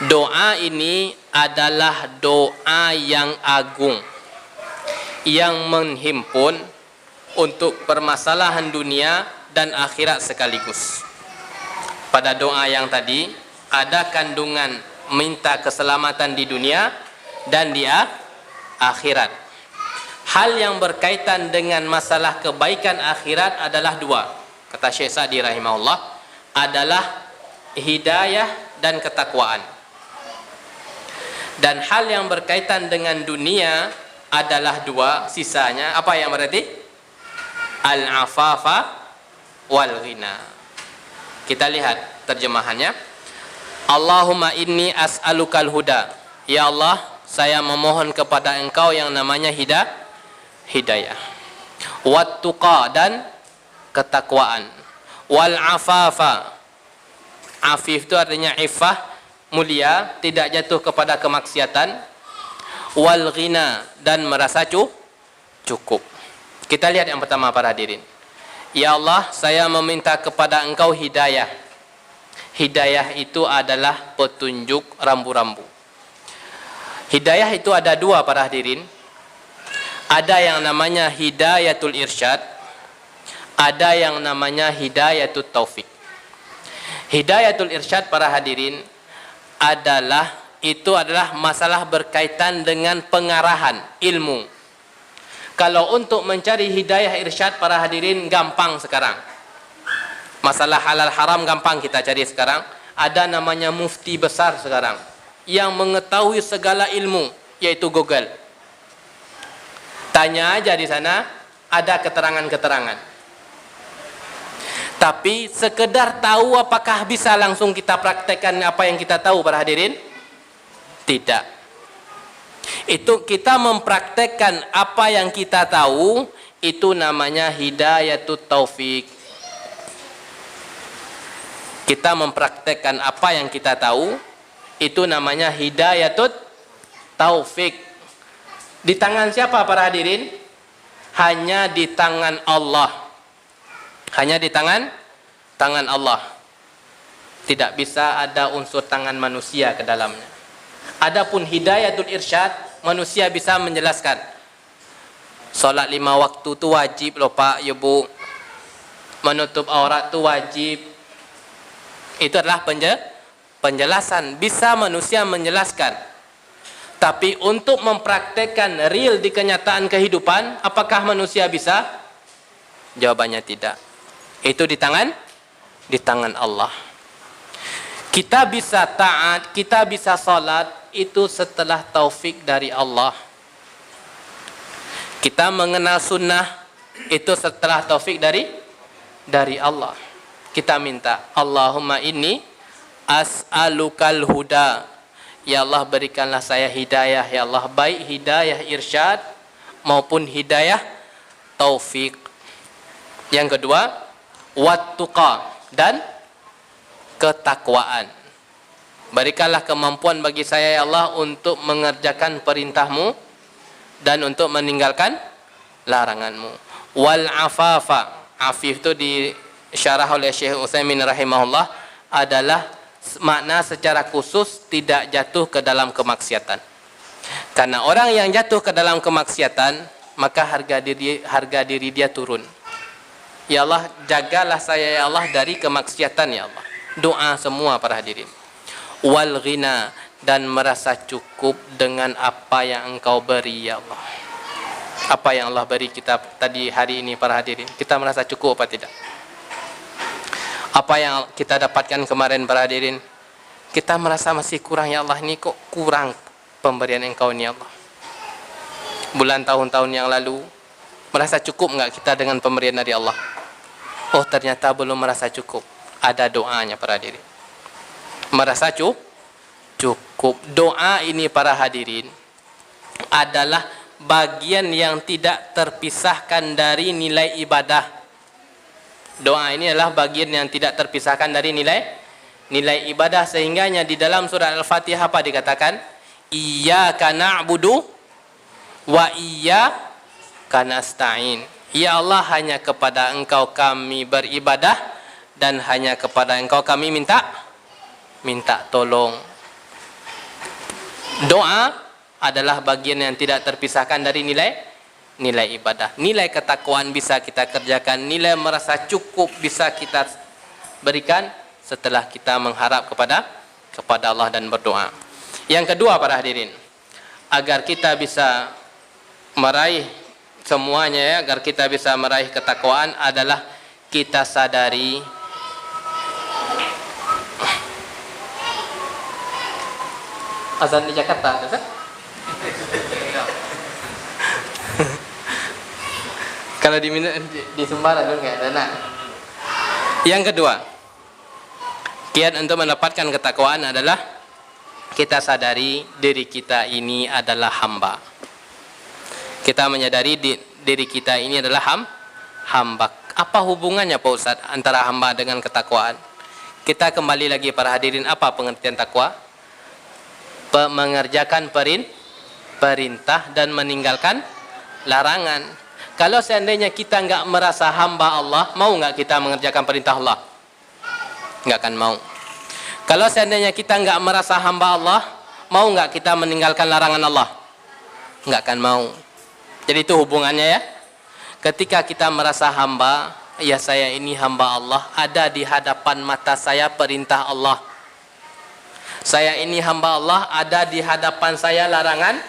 Speaker 1: doa ini adalah doa yang agung, yang menghimpun untuk permasalahan dunia dan akhirat sekaligus. Pada doa yang tadi ada kandungan minta keselamatan di dunia dan di akhirat. Hal yang berkaitan dengan masalah kebaikan akhirat adalah 2. Kata Syekh Sa'di rahimahullah, adalah hidayah dan ketakwaan. Dan hal yang berkaitan dengan dunia adalah 2, sisanya apa yang berarti? Al-afafa wal ghina. Kita lihat terjemahannya. Allahumma inni as'alukal huda. Ya Allah, saya memohon kepada Engkau yang namanya hidayah. Wat tuqa, dan ketakwaan. Wal afafa. Afif itu artinya iffah, mulia, tidak jatuh kepada kemaksiatan. Wal ghina, dan merasa cukup. Kita lihat yang pertama para hadirin. Ya Allah, saya meminta kepada Engkau hidayah. hidayah itu adalah petunjuk rambu-rambu. Hidayah itu ada dua para hadirin. Ada yang namanya hidayatul irsyad, ada yang namanya hidayatul taufik. Hidayatul irsyad para hadirin adalah masalah berkaitan dengan pengarahan ilmu. Kalau untuk mencari hidayah irsyad para hadirin gampang sekarang. Masalah halal haram gampang kita cari sekarang. Ada namanya mufti besar sekarang yang mengetahui segala ilmu, yaitu Google. Tanya aja di sana, ada keterangan-keterangan. Tapi sekedar tahu apakah bisa langsung kita praktekkan apa yang kita tahu para hadirin? Tidak. Itu kita mempraktekkan apa yang kita tahu, itu namanya hidayatut taufik. Kita mempraktekkan apa yang kita tahu, itu namanya hidayatut taufik. Di tangan siapa para hadirin? Hanya di tangan Allah. Hanya di tangan Allah. Tidak bisa ada unsur tangan manusia ke dalamnya. Adapun hidayatul irsyad, manusia bisa menjelaskan. Solat 5 waktu itu wajib loh Pak, ya Bu. Menutup aurat itu wajib. Itu adalah penjelasan. Bisa manusia menjelaskan. Tapi untuk mempraktekkan real di kenyataan kehidupan, apakah manusia bisa? Jawabannya tidak. Itu di tangan Allah. Kita bisa taat, kita bisa salat, itu setelah taufik dari Allah. Kita mengenal sunnah, itu setelah taufik dari Allah. Kita minta, Allahumma inni as'alukal huda. Ya Allah, berikanlah saya hidayah, ya Allah, baik hidayah irsyad maupun hidayah taufik. Yang kedua, wattuqa, dan ketakwaan. Berikanlah kemampuan bagi saya ya Allah untuk mengerjakan perintahmu dan untuk meninggalkan laranganmu. Wal afafa, afif itu disyarah oleh Syekh Utsaimin rahimahullah adalah makna secara khusus tidak jatuh ke dalam kemaksiatan. Karena orang yang jatuh ke dalam kemaksiatan, maka harga diri dia turun. Ya Allah, jagalah saya ya Allah dari kemaksiatan ya Allah. Doa semua para hadirin. Wal ghina, dan merasa cukup dengan apa yang Engkau beri ya Allah. Apa yang Allah beri kita tadi hari ini para hadirin, kita merasa cukup apa tidak? Apa yang kita dapatkan kemarin para hadirin, kita merasa masih kurang ya Allah, ini kok kurang pemberian Engkau ini ya Allah. Bulan tahun-tahun yang lalu merasa cukup enggak kita dengan pemberian dari Allah? Oh, ternyata belum merasa cukup. Ada doanya para hadirin. Merasa cukup. Doa ini para hadirin adalah bagian yang tidak terpisahkan dari nilai ibadah. Doa ini adalah bagian yang tidak terpisahkan dari nilai ibadah, sehingganya di dalam surah Al-Fatihah apa dikatakan? Iyyaka na'budu wa iyyaka nasta'in. Ya Allah, hanya kepada Engkau kami beribadah dan hanya kepada Engkau kami minta tolong. Doa adalah bagian yang tidak terpisahkan dari nilai ibadah. Nilai ketakwaan bisa kita kerjakan, nilai merasa cukup bisa kita berikan setelah kita mengharap kepada Allah dan berdoa. Yang kedua para hadirin, agar kita bisa meraih semuanya ya, agar kita bisa meraih ketakwaan adalah kita sadari azan di Jakarta ada? Kalau di Sumbar dulu nggak ada. Nah, yang kedua, kiat untuk mendapatkan ketakwaan adalah kita sadari diri kita ini adalah hamba. Kita menyadari diri kita ini adalah hamba. Apa hubungannya Pak Ustadz antara hamba dengan ketakwaan? Kita kembali lagi para hadirin, apa pengertian takwa? Mengerjakan perintah dan meninggalkan larangan. Kalau seandainya kita nggak merasa hamba Allah, mau nggak kita mengerjakan perintah Allah? Nggak akan mau. Kalau seandainya kita nggak merasa hamba Allah, mau nggak kita meninggalkan larangan Allah? Nggak akan mau. Jadi itu hubungannya ya. Ketika kita merasa hamba, ya saya ini hamba Allah, ada di hadapan mata saya perintah Allah. Saya ini hamba Allah, ada di hadapan saya larangan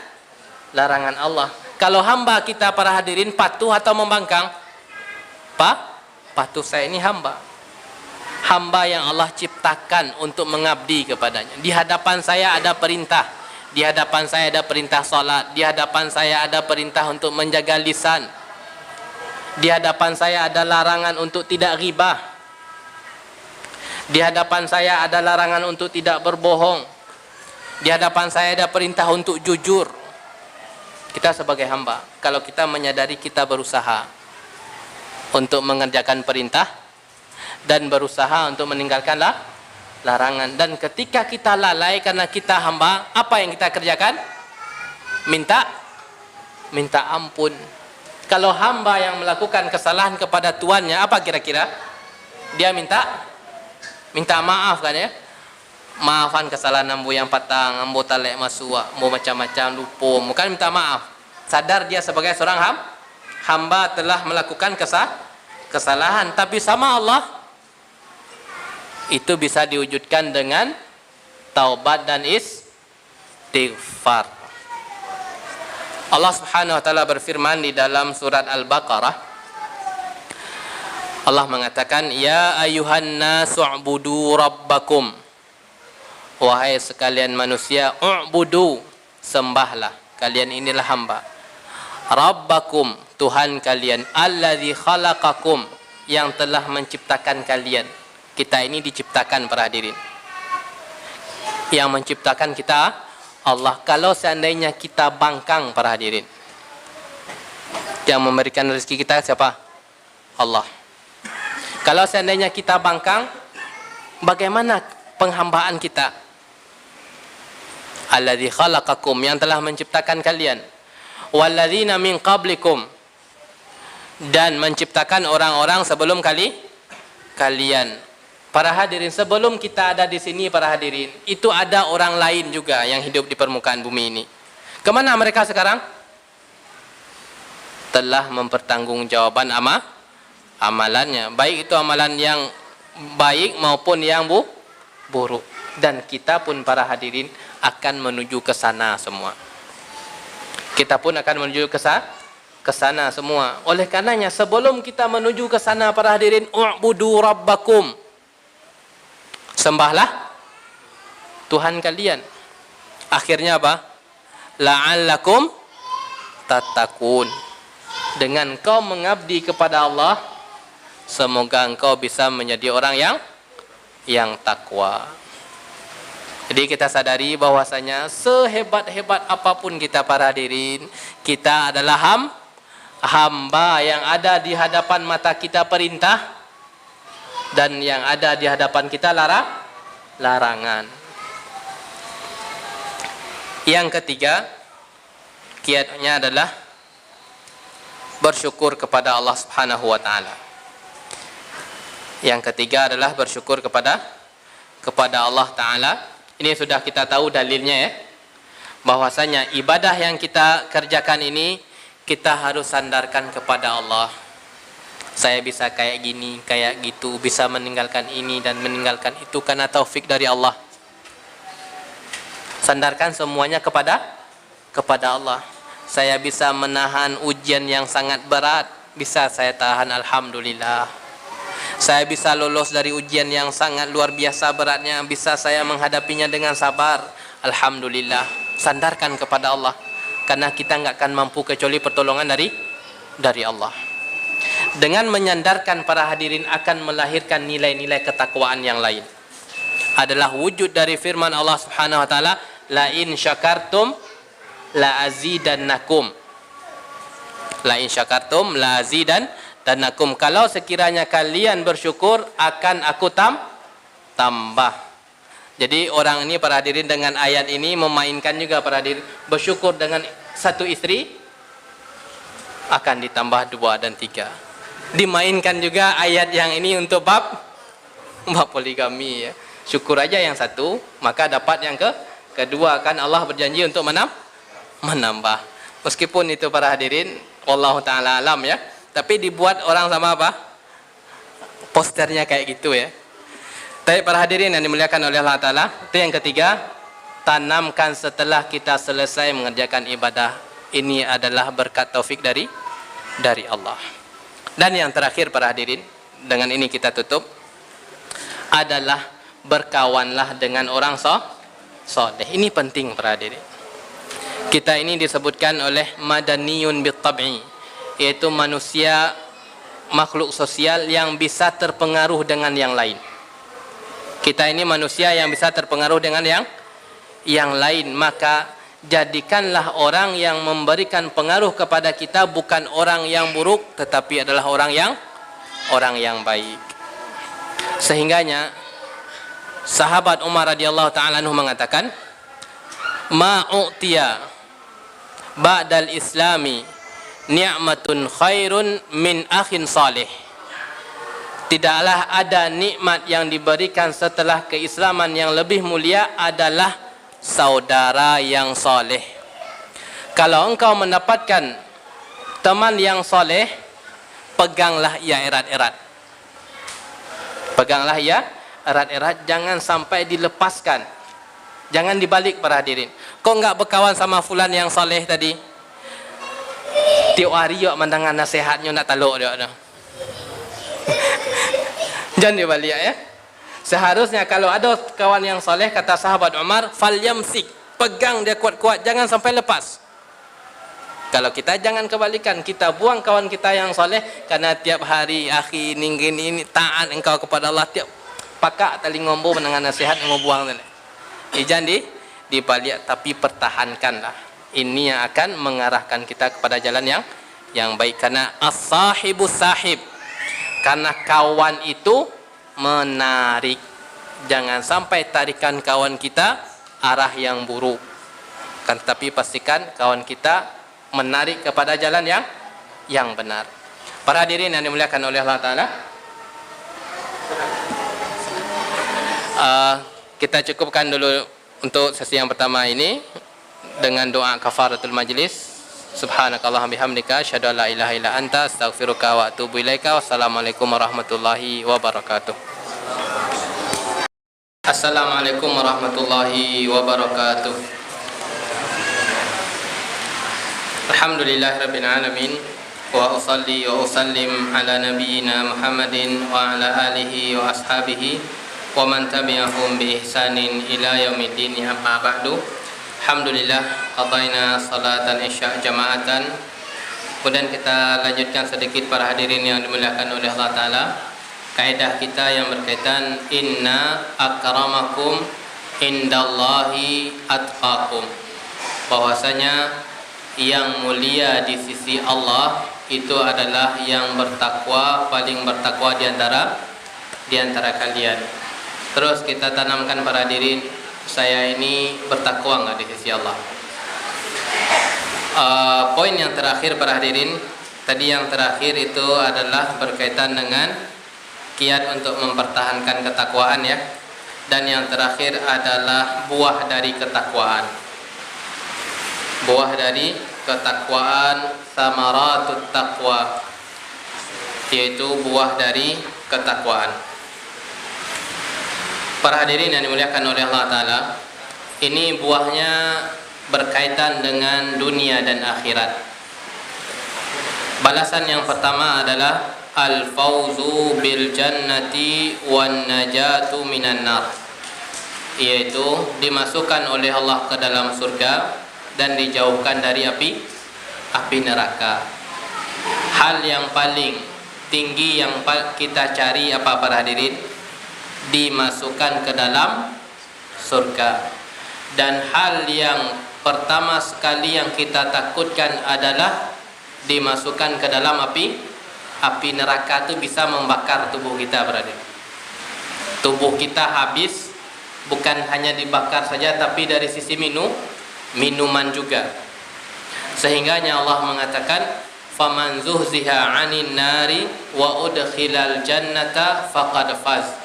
Speaker 1: Allah. Kalau hamba kita para hadirin patuh atau membangkang? Patuh. Saya ini hamba. Hamba yang Allah ciptakan untuk mengabdi kepadanya. Di hadapan saya ada perintah. Di hadapan saya ada perintah salat. Di hadapan saya ada perintah untuk menjaga lisan. Di hadapan saya ada larangan untuk tidak ghibah. Di hadapan saya ada larangan untuk tidak berbohong. Di hadapan saya ada perintah untuk jujur. Kita sebagai hamba, kalau kita menyadari kita berusaha untuk mengerjakan perintah dan berusaha untuk meninggalkan larangan, dan ketika kita lalai karena kita hamba, apa yang kita kerjakan? Minta ampun. Kalau hamba yang melakukan kesalahan kepada tuannya, apa kira-kira? Dia minta maaf kan ya? Maafkan kesalahan ambo yang patang, ambo talek masuk, ambo macam-macam lupa, bukan minta maaf. Sadar dia sebagai seorang hamba telah melakukan kesalahan, tapi sama Allah itu bisa diwujudkan dengan taubat dan istighfar. Allah Subhanahu wa taala berfirman di dalam surat Al-Baqarah. Allah mengatakan, "Ya ayuhan nasu u'budu rabbakum." Wahai sekalian manusia, u'budu, sembahlah. Kalian inilah hamba. Rabbakum, Tuhan kalian, alladzi khalaqakum, yang telah menciptakan kalian. Kita ini diciptakan para hadirin. Yang menciptakan kita Allah. Kalau seandainya kita bangkang para hadirin, yang memberikan rezeki kita siapa? Allah. Kalau seandainya kita bangkang, bagaimana penghambaan kita? Alladzi khalaqakum, yang telah menciptakan kalian. Walladzina min qablikum, dan menciptakan orang-orang sebelum kalian. Para hadirin, sebelum kita ada di sini para hadirin, itu ada orang lain juga yang hidup di permukaan bumi ini. Kemana mereka sekarang? Telah mempertanggungjawabkan amalannya, baik itu amalan yang baik maupun yang buruk. Dan kita pun para hadirin akan menuju ke sana semua. Kita pun akan menuju ke sana semua. Oleh karenanya sebelum kita menuju ke sana para hadirin, u'budu rabbakum, sembahlah Tuhan kalian. Akhirnya apa? La'allakum tattaqun. Dengan kau mengabdi kepada Allah, semoga engkau bisa menjadi orang yang takwa. Jadi kita sadari bahwasanya sehebat-hebat apapun kita para hadirin, kita adalah hamba yang ada di hadapan mata kita perintah, dan yang ada di hadapan kita larangan. Yang ketiga, kiatnya adalah bersyukur kepada Allah Subhanahu wa taala. Yang ketiga adalah bersyukur kepada Allah taala. Ini sudah kita tahu dalilnya ya, bahwasanya ibadah yang kita kerjakan ini kita harus sandarkan kepada Allah. Saya bisa kayak gini, kayak gitu, bisa meninggalkan ini dan meninggalkan itu karena taufik dari Allah. Sandarkan semuanya kepada Allah. Saya bisa menahan ujian yang sangat berat, bisa saya tahan, alhamdulillah. Saya bisa lolos dari ujian yang sangat luar biasa beratnya, bisa saya menghadapinya dengan sabar, alhamdulillah. Sandarkan kepada Allah, karena kita nggak akan mampu kecuali pertolongan dari Allah. Dengan menyandarkan para hadirin akan melahirkan nilai-nilai ketakwaan yang lain. Adalah wujud dari firman Allah Subhanahu wa taala, la in syakartum la azidannakum. La in syakartum la azidannakum. Kalau sekiranya kalian bersyukur, akan aku tambah. Jadi orang ini para hadirin dengan ayat ini memainkan juga para hadirin, bersyukur dengan satu istri akan ditambah 2 dan 3. Dimainkan juga ayat yang ini untuk bab poligami ya. syukur aja yang satu, maka dapat yang kedua. Kan Allah berjanji untuk menambah. Meskipun itu para hadirin, wallahu taala alam ya, tapi dibuat orang sama apa? Posternya kayak gitu ya. Tapi para hadirin yang dimuliakan oleh Allah Ta'ala, itu yang ketiga, tanamkan setelah kita selesai mengerjakan ibadah. Ini adalah berkat taufik dari Allah. Dan yang terakhir para hadirin, dengan ini kita tutup, adalah berkawanlah dengan orang soleh. Ini penting para hadirin. Kita ini disebutkan oleh madaniyun bitab'i, yaitu manusia makhluk sosial yang bisa terpengaruh dengan yang lain. Kita ini manusia yang bisa terpengaruh dengan yang lain, maka jadikanlah orang yang memberikan pengaruh kepada kita bukan orang yang buruk, tetapi adalah orang yang baik. Sehingganya sahabat Umar radhiyallahu taala anhu mengatakan, ma'utiya ba'dal islami ni'matun khairun min akhin salih. Tidaklah ada nikmat yang diberikan setelah keislaman yang lebih mulia adalah saudara yang soleh. Kalau engkau mendapatkan teman yang soleh, peganglah ia erat-erat. Peganglah ia erat-erat, jangan sampai dilepaskan. Jangan dibalik para hadirin. Kau enggak berkawan sama fulan yang soleh tadi? Tiap hari yuk mendengar nasihatnya nak taluk dia. Jangan dibalik ya. Seharusnya kalau ada kawan yang soleh, kata sahabat Umar, falyamsik, pegang dia kuat-kuat, jangan sampai lepas. Kalau kita jangan kebalikan, kita buang kawan kita yang soleh karena tiap hari akhi ini taat engkau kepada Allah, tiap pakak tali ngombo mendengar nasihat ngomong buang tadi. Jangan dibalik, tapi pertahankanlah. Ini yang akan mengarahkan kita kepada jalan yang baik, karena as-sahibu sahib. Karena kawan itu menarik. Jangan sampai tarikan kawan kita arah yang buruk. Kan, tapi pastikan kawan kita menarik kepada jalan yang benar. Para hadirin yang dimuliakan oleh Allah Ta'ala, kita cukupkan dulu untuk sesi yang pertama ini dengan doa kafaratul majlis. Subhanakallahumma bihamdika asyhadu an la ilaha illa anta astaghfiruka wa atubu ilaika. Wassalamualaikum warahmatullahi wabarakatuh. Assalamualaikum warahmatullahi wabarakatuh. Alhamdulillahirabbil alamin wa usalli wa usallim ala nabiyyina Muhammadin wa ala alihi wa ashabihi wa man tabi'ahum bi ihsanin ila yaumiddin, amma ba'du. Alhamdulillah qadaina salatan isya jamaatan. Kemudian kita lanjutkan sedikit para hadirin yang dimuliakan oleh Allah Ta'ala, kaidah kita yang berkaitan inna akramakum indallahi atqakum, bahwasanya yang mulia di sisi Allah itu adalah yang bertakwa, paling bertakwa di antara kalian. Terus kita tanamkan para hadirin, saya ini bertakwa enggak di sisi Allah? Poin yang terakhir para hadirin, tadi yang terakhir itu adalah berkaitan dengan kiat untuk mempertahankan ketakwaan ya. Dan yang terakhir adalah buah dari ketakwaan. Buah dari ketakwaan, samaratut taqwa, yaitu buah dari ketakwaan. Para hadirin yang dimuliakan oleh Allah Ta'ala, ini buahnya berkaitan dengan dunia dan akhirat. Balasan yang pertama adalah al-fauzu bil jannati wan najatu minan nar, yaitu dimasukkan oleh Allah ke dalam surga dan dijauhkan dari api neraka. Hal yang paling tinggi yang kita cari apa para hadirin? Dimasukkan ke dalam surga. Dan hal yang pertama sekali yang kita takutkan adalah dimasukkan ke dalam api neraka. Itu bisa membakar tubuh kita berada. Tubuh kita habis, bukan hanya dibakar saja, tapi dari sisi minuman juga. Sehingganya Allah mengatakan, faman zuhziha 'anil nari wa udkhilal jannata faqad faz.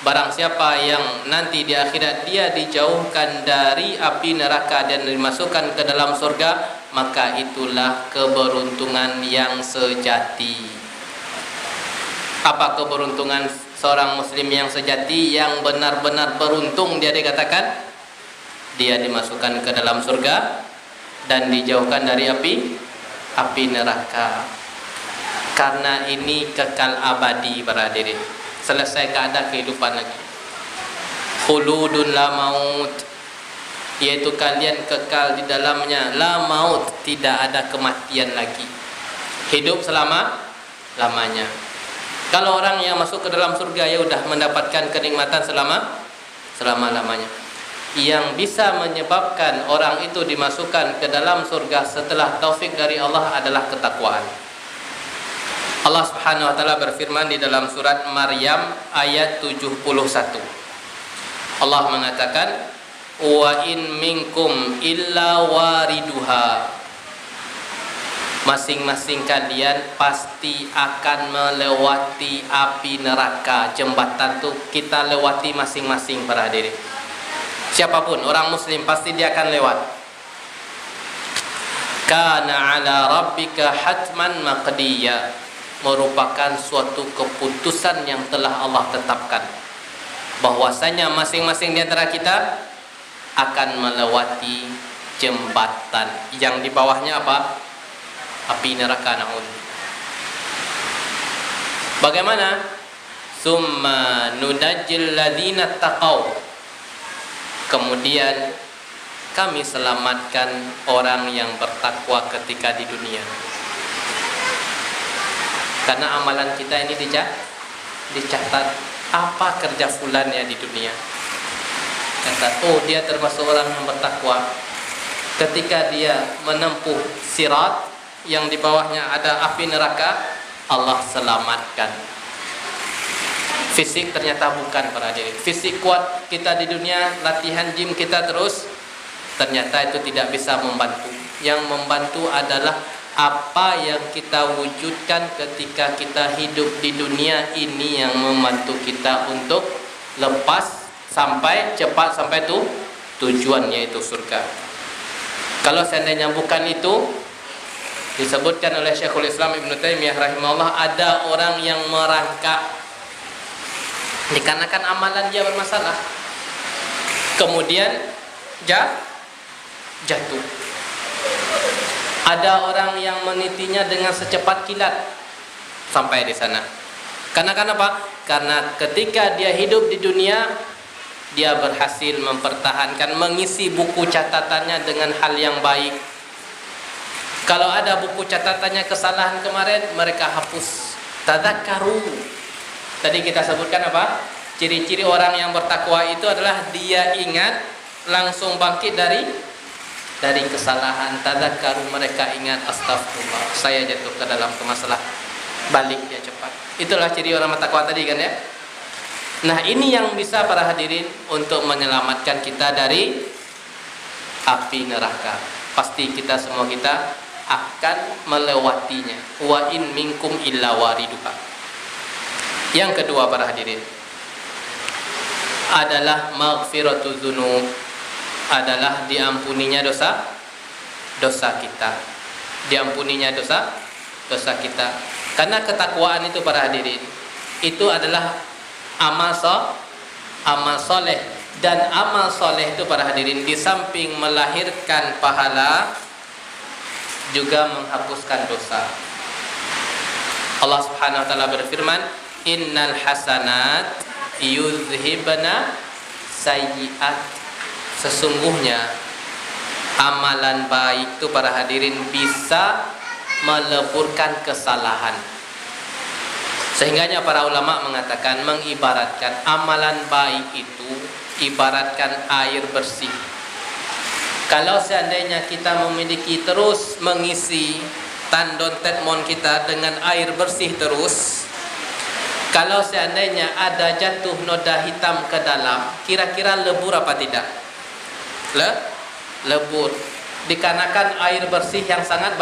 Speaker 1: Barang siapa yang nanti di akhirat dia dijauhkan dari api neraka dan dimasukkan ke dalam surga, maka itulah keberuntungan yang sejati. Apa keberuntungan seorang muslim yang sejati, yang benar-benar beruntung? Dia dikatakan dia dimasukkan ke dalam surga dan dijauhkan dari api neraka. Karena ini kekal abadi para hadirin. Selesai, gak ada kehidupan lagi. Khuludun la maut, yaitu kalian kekal di dalamnya. La maut, tidak ada kematian lagi. Hidup selama-lamanya. Kalau orang yang masuk ke dalam surga, ya udah mendapatkan kenikmatan selama-lamanya. Yang bisa menyebabkan orang itu dimasukkan ke dalam surga setelah taufik dari Allah adalah ketakwaan. Allah Subhanahu wa taala berfirman di dalam surat Maryam ayat 71. Allah mengatakan, "Wa in minkum illa wariduha." Masing-masing kalian pasti akan melewati api neraka. Jembatan itu kita lewati masing-masing para hadirin. Siapapun orang muslim pasti dia akan lewat. Kana 'ala rabbika hatman maqdiya, merupakan suatu keputusan yang telah Allah tetapkan, bahwasanya masing-masing di antara kita akan melewati jembatan yang di bawahnya apa? Api neraka. Bagaimana? Summa nunajjil ladzina taqaw, kemudian kami selamatkan orang yang bertakwa ketika di dunia. Karena amalan kita ini dicatat, apa kerja fulan ya di dunia. Kata, oh dia termasuk orang yang bertakwa. Ketika dia menempuh sirat yang di bawahnya ada api neraka, Allah selamatkan. Fisik ternyata bukan para hadirin. Fisik kuat kita di dunia, latihan gym kita terus, ternyata itu tidak bisa membantu. Yang membantu adalah apa yang kita wujudkan ketika kita hidup di dunia ini, yang membantu kita untuk lepas cepat sampai tujuan, yaitu surga. Kalau seandainya bukan itu, disebutkan oleh Syekhul Islam Ibnu Taimiyah rahimahullah, ada orang yang merangkak dikarenakan amalan dia bermasalah, kemudian jatuh. Ada orang yang menitinya dengan secepat kilat sampai di sana. Karena apa? Karena ketika dia hidup di dunia, dia berhasil mempertahankan, mengisi buku catatannya dengan hal yang baik. Kalau ada buku catatannya kesalahan kemarin, mereka hapus. Tadzakkaru. Tadi kita sebutkan apa? Ciri-ciri orang yang bertakwa itu adalah dia ingat, langsung bangkit dari kesalahan. Tadzakkaru, mereka ingat, astagfirullah, saya jatuh ke dalam masalah, balik dia cepat. Itulah ciri orang bertakwa tadi kan ya. Nah, ini yang bisa para hadirin untuk menyelamatkan kita dari api neraka. Pasti kita semua akan melewatinya. Wa in minkum illa wariduha. Yang kedua para hadirin adalah maghfiratuz dzunub, adalah diampuninya dosa kita. Diampuninya dosa kita. Karena ketakwaan itu para hadirin, itu adalah amal soleh. Dan amal soleh itu para hadirin, di samping melahirkan pahala, juga menghapuskan dosa. Allah Subhanahu wa taala berfirman, innal hasanat yuzhibna sayyi'at. Sesungguhnya amalan baik itu para hadirin bisa meleburkan kesalahan. Sehingganya para ulama mengatakan, mengibaratkan amalan baik itu ibaratkan air bersih. Kalau seandainya kita memiliki terus mengisi tandon tetmon kita dengan air bersih terus, kalau seandainya ada jatuh noda hitam ke dalam, kira-kira lebur apa tidak? Lebur. Dikarenakan air bersih yang sangat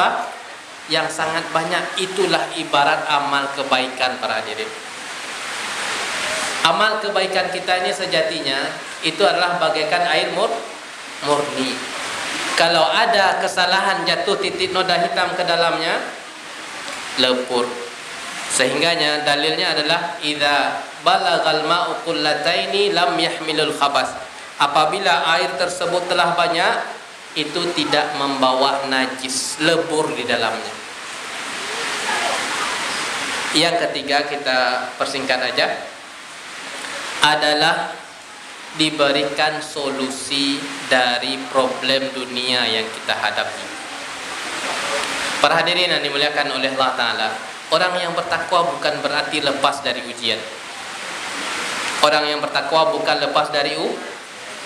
Speaker 1: banyak. Itulah ibarat amal kebaikan para hadirin. Amal kebaikan kita ini sejatinya itu adalah bagaikan air murni. Kalau ada kesalahan jatuh titik noda hitam ke dalamnya, lepur. Sehingganya dalilnya adalah idza balagal ma'u qullataini lam yahmilul khabas. Apabila air tersebut telah banyak, itu tidak membawa najis, lebur di dalamnya. Yang ketiga, kita persingkat aja, adalah diberikan solusi dari problem dunia yang kita hadapi. Para hadirin yang dimuliakan oleh Allah Ta'ala, orang yang bertakwa bukan berarti lepas dari ujian. Orang yang bertakwa bukan lepas dari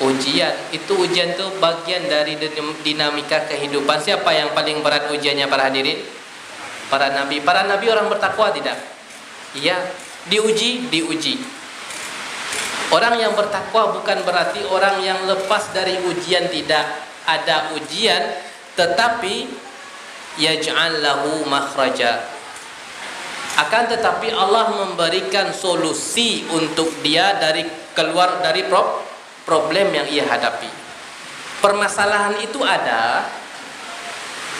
Speaker 1: ujian. Itu ujian itu bagian dari dinamika kehidupan. Siapa yang paling berat ujiannya, para hadirin? Para nabi. Para nabi orang bertakwa tidak? Iya, diuji. Orang yang bertakwa bukan berarti orang yang lepas dari ujian, tidak. Ada ujian, tetapi yaj'al lahu makhraja. Akan tetapi Allah memberikan solusi untuk dia dari keluar dari problem yang ia hadapi. Permasalahan itu ada,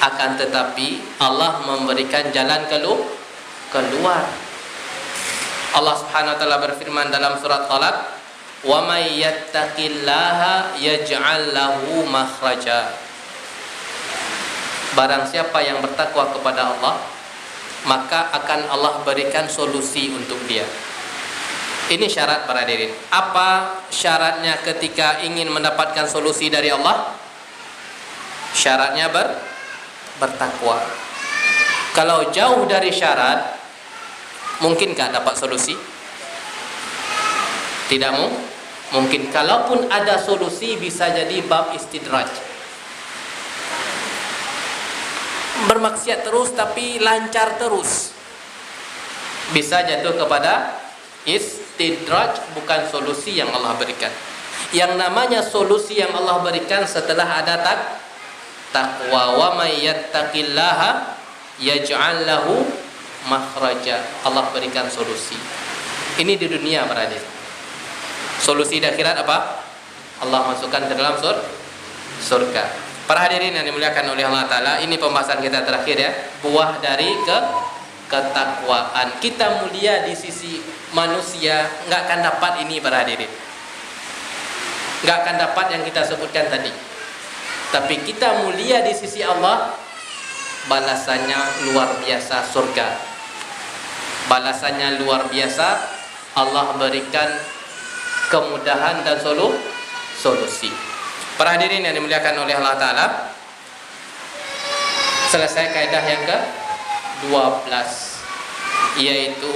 Speaker 1: akan tetapi Allah memberikan jalan keluar. Allah Subhanahu wa taala berfirman dalam surat Talaq, "Wa may yattaqillaha yaj'al lahu makhraja." Barang siapa yang bertakwa kepada Allah, maka akan Allah berikan solusi untuk dia. Ini syarat, para hadirin. Apa syaratnya ketika ingin mendapatkan solusi dari Allah? Syaratnya bertakwa. Kalau jauh dari syarat, mungkinkah dapat solusi? Tidak mungkin. Kalaupun ada solusi, bisa jadi bab istidraj. Bermaksiat terus tapi lancar terus, bisa jatuh kepada istidraj, bukan solusi yang Allah berikan. Yang namanya solusi yang Allah berikan setelah ada takwa. Wa may yattaqillaha yaj'al lahu makhraja. Allah berikan solusi. Ini di dunia, para hadirin. Solusi di akhirat apa? Allah masukkan ke dalam surga. Para hadirin yang dimuliakan oleh Allah Ta'ala, ini pembahasan kita terakhir ya. Buah dari ketakwaan. Kita mulia di sisi manusia, nggak akan dapat ini, para hadirin. Nggak akan dapat yang kita sebutkan tadi. Tapi kita mulia di sisi Allah, balasannya luar biasa, surga. Balasannya luar biasa, Allah berikan kemudahan dan solusi. Para hadirin yang dimuliakan oleh Allah Ta'ala, selesai kaidah yang ke-12, yaitu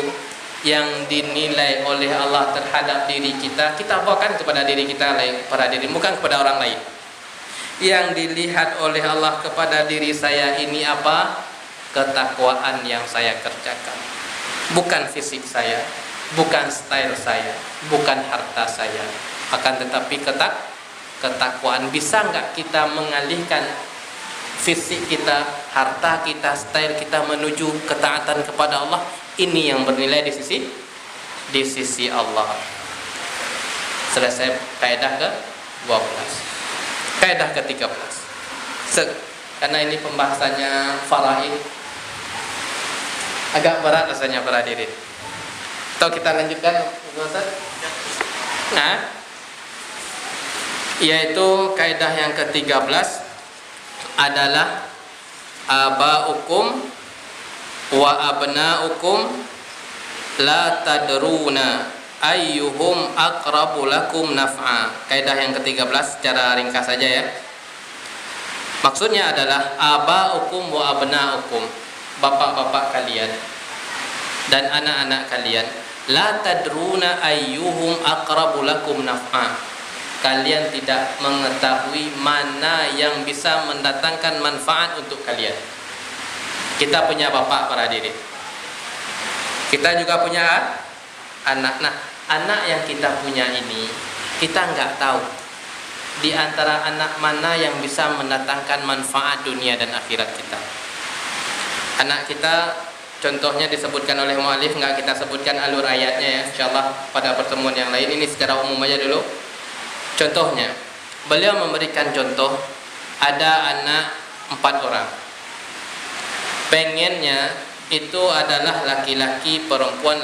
Speaker 1: yang dinilai oleh Allah terhadap diri kita, kita bawakan kepada diri kita, para hadirin, bukan kepada orang lain. Yang dilihat oleh Allah kepada diri saya ini apa? Ketakwaan yang saya kerjakan. Bukan fisik saya, bukan style saya, bukan harta saya, akan tetapi ketakwaan. Bisa nggak kita mengalihkan fisik kita, harta kita, style kita menuju ketaatan kepada Allah? Ini yang bernilai di sisi Allah. Selesai kaidah ke-12. Kaidah ke-13. Karena ini pembahasannya faraid, agak berat rasanya, para hadirin. Atau kita lanjutkan, Ustaz? Nah, yaitu kaidah yang ke-13 adalah aba'ukum wa abna'ukum la tadruna ayyuhum aqrabu lakum naf'a. Kaidah yang ke-13 secara ringkas saja ya. Maksudnya adalah aba'ukum wa abna'ukum, bapak-bapak kalian dan anak-anak kalian, la tadruna ayyuhum aqrabu lakum naf'a. Kalian tidak mengetahui mana yang bisa mendatangkan manfaat untuk kalian. Kita punya bapak, para hadirin. Kita juga punya anak. Nah, anak yang kita punya ini, kita nggak tahu di antara anak mana yang bisa mendatangkan manfaat dunia dan akhirat kita. Anak kita contohnya disebutkan oleh mu'alif, nggak kita sebutkan alur ayatnya ya, insyaallah pada pertemuan yang lain. Ini secara umum aja dulu. Contohnya, beliau memberikan contoh ada anak 4 orang. Pengennya itu adalah laki-laki perempuan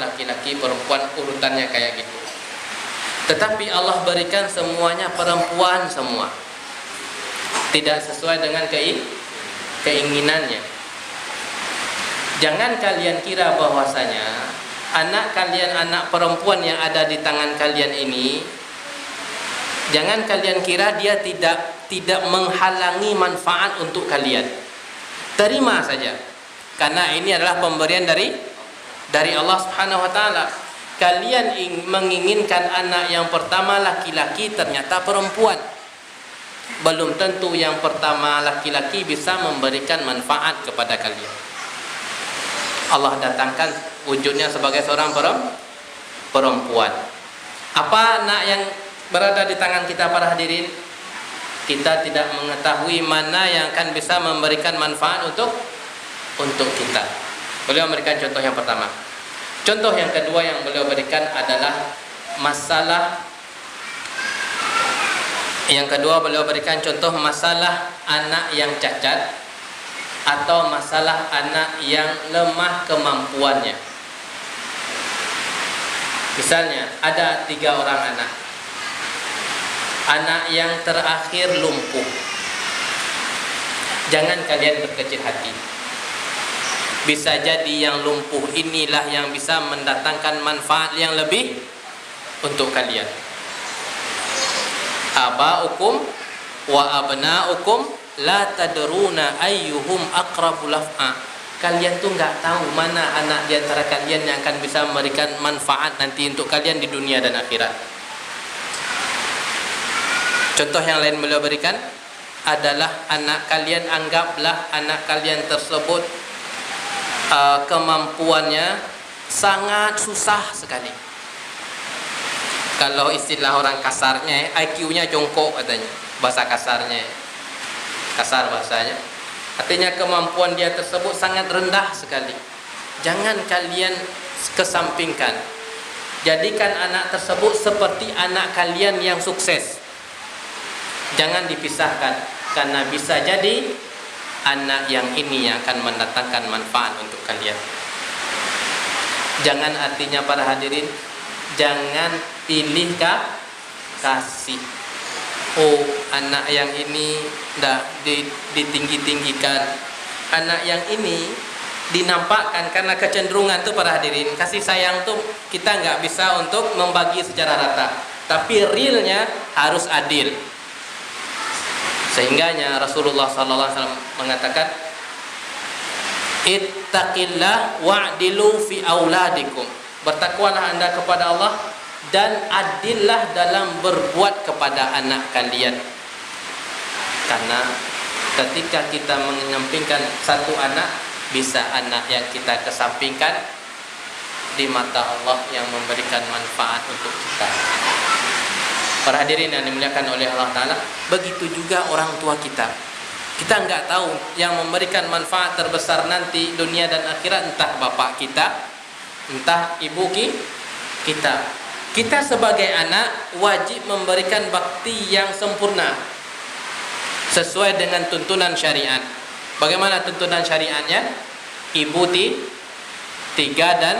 Speaker 1: urutannya kayak gitu. Tetapi Allah berikan semuanya perempuan semua. Tidak sesuai dengan keinginannya. Jangan kalian kira bahwasanya anak kalian, anak perempuan yang ada di tangan kalian ini, jangan kalian kira dia tidak menghalangi manfaat untuk kalian. Terima saja. Karena ini adalah pemberian dari Allah Subhanahu wa taala. Kalian menginginkan anak yang pertama laki-laki, ternyata perempuan. Belum tentu yang pertama laki-laki bisa memberikan manfaat kepada kalian. Allah datangkan wujudnya sebagai seorang perempuan. Apa anak yang berada di tangan kita para hadirin? Kita tidak mengetahui mana yang akan bisa memberikan manfaat untuk kita. Beliau memberikan contoh yang pertama. Contoh yang kedua yang beliau berikan adalah masalah. Yang kedua beliau berikan contoh masalah anak yang cacat atau masalah anak yang lemah kemampuannya. Misalnya ada 3 orang anak. Anak yang terakhir lumpuh. Jangan kalian berkecil hati. Bisa jadi yang lumpuh inilah yang bisa mendatangkan manfaat yang lebih untuk kalian. Aba'ukum wa abna'ukum la tadruna ayyuhum aqrabu laf'a. Kalian tuh nggak tahu mana anak di antara kalian yang akan bisa memberikan manfaat nanti untuk kalian di dunia dan akhirat. Contoh yang lain beliau berikan adalah anak kalian, anggaplah anak kalian tersebut kemampuannya sangat susah sekali. Kalau istilah orang kasarnya, IQ-nya jongkok katanya, bahasa kasarnya, kasar bahasanya. Artinya kemampuan dia tersebut sangat rendah sekali. Jangan kalian kesampingkan. Jadikan anak tersebut seperti anak kalian yang sukses. Jangan dipisahkan, karena bisa jadi anak yang ini yang akan mendatangkan manfaat untuk kalian. Jangan, artinya para hadirin, jangan pilih kasih. Oh, anak yang ini tidak ditinggi-tinggikan. Anak yang ini dinampakkan, karena kecenderungan tuh para hadirin, kasih sayang tuh kita nggak bisa untuk membagi secara rata. Tapi realnya harus adil. Sehingganya Rasulullah SAW mengatakan, ittaqillah wa'dilu fi auladikum. Bertakwalah anda kepada Allah dan adillah dalam berbuat kepada anak kalian. Karena ketika kita menyampingkan satu anak, bisa anak yang kita kesampingkan di mata Allah yang memberikan manfaat untuk kita. Para hadirin yang dimuliakan oleh Allah Ta'ala, begitu juga orang tua kita. Kita nggak tahu yang memberikan manfaat terbesar nanti dunia dan akhirat, entah bapak kita, entah ibu kita. Kita sebagai anak wajib memberikan bakti yang sempurna sesuai dengan tuntunan syariat. Bagaimana tuntunan syariatnya? Ibu 3 dan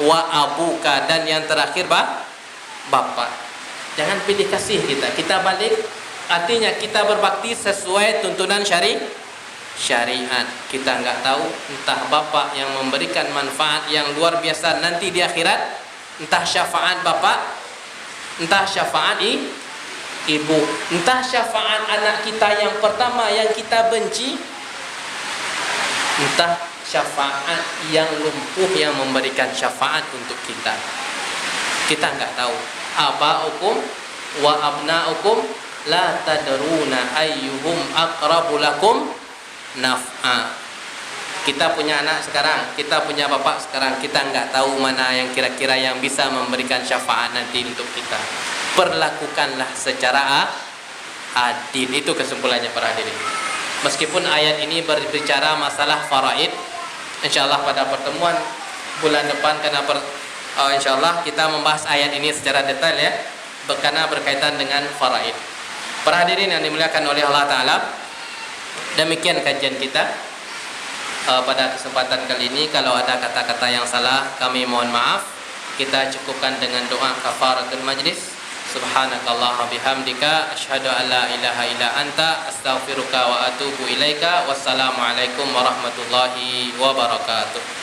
Speaker 1: wa abuka, dan yang terakhir bapak. Jangan pilih kasih kita balik, artinya kita berbakti sesuai tuntunan syariat. Kita nggak tahu entah bapak yang memberikan manfaat yang luar biasa nanti di akhirat, entah syafaat bapak, entah syafaat ibu, entah syafaat anak kita yang pertama yang kita benci, entah syafaat yang lumpuh yang memberikan syafaat untuk kita. Kita nggak tahu. Aba'ukum wa abna'ukum la tadruna ayyuhum aqrabu lakum naf'a. Kita punya anak sekarang, kita punya bapak sekarang, kita nggak tahu mana yang kira-kira yang bisa memberikan syafaat nanti untuk kita. Perlakukanlah secara adil. Itu kesimpulannya para hadirin. Meskipun ayat ini berbicara masalah faraid, Insyaallah pada pertemuan bulan depan insyaallah kita membahas ayat ini secara detail ya, karena berkaitan dengan faraid. Para hadirin yang dimuliakan oleh Allah Ta'ala, demikian kajian kita pada kesempatan kali ini. Kalau ada kata-kata yang salah kami mohon maaf. Kita cukupkan dengan doa kafaratul majlis. Subhanakallah bihamdika asyhadu an la ilaha illa anta astaghfiruka wa atubu ilaika. Wassalamualaikum warahmatullahi wabarakatuh.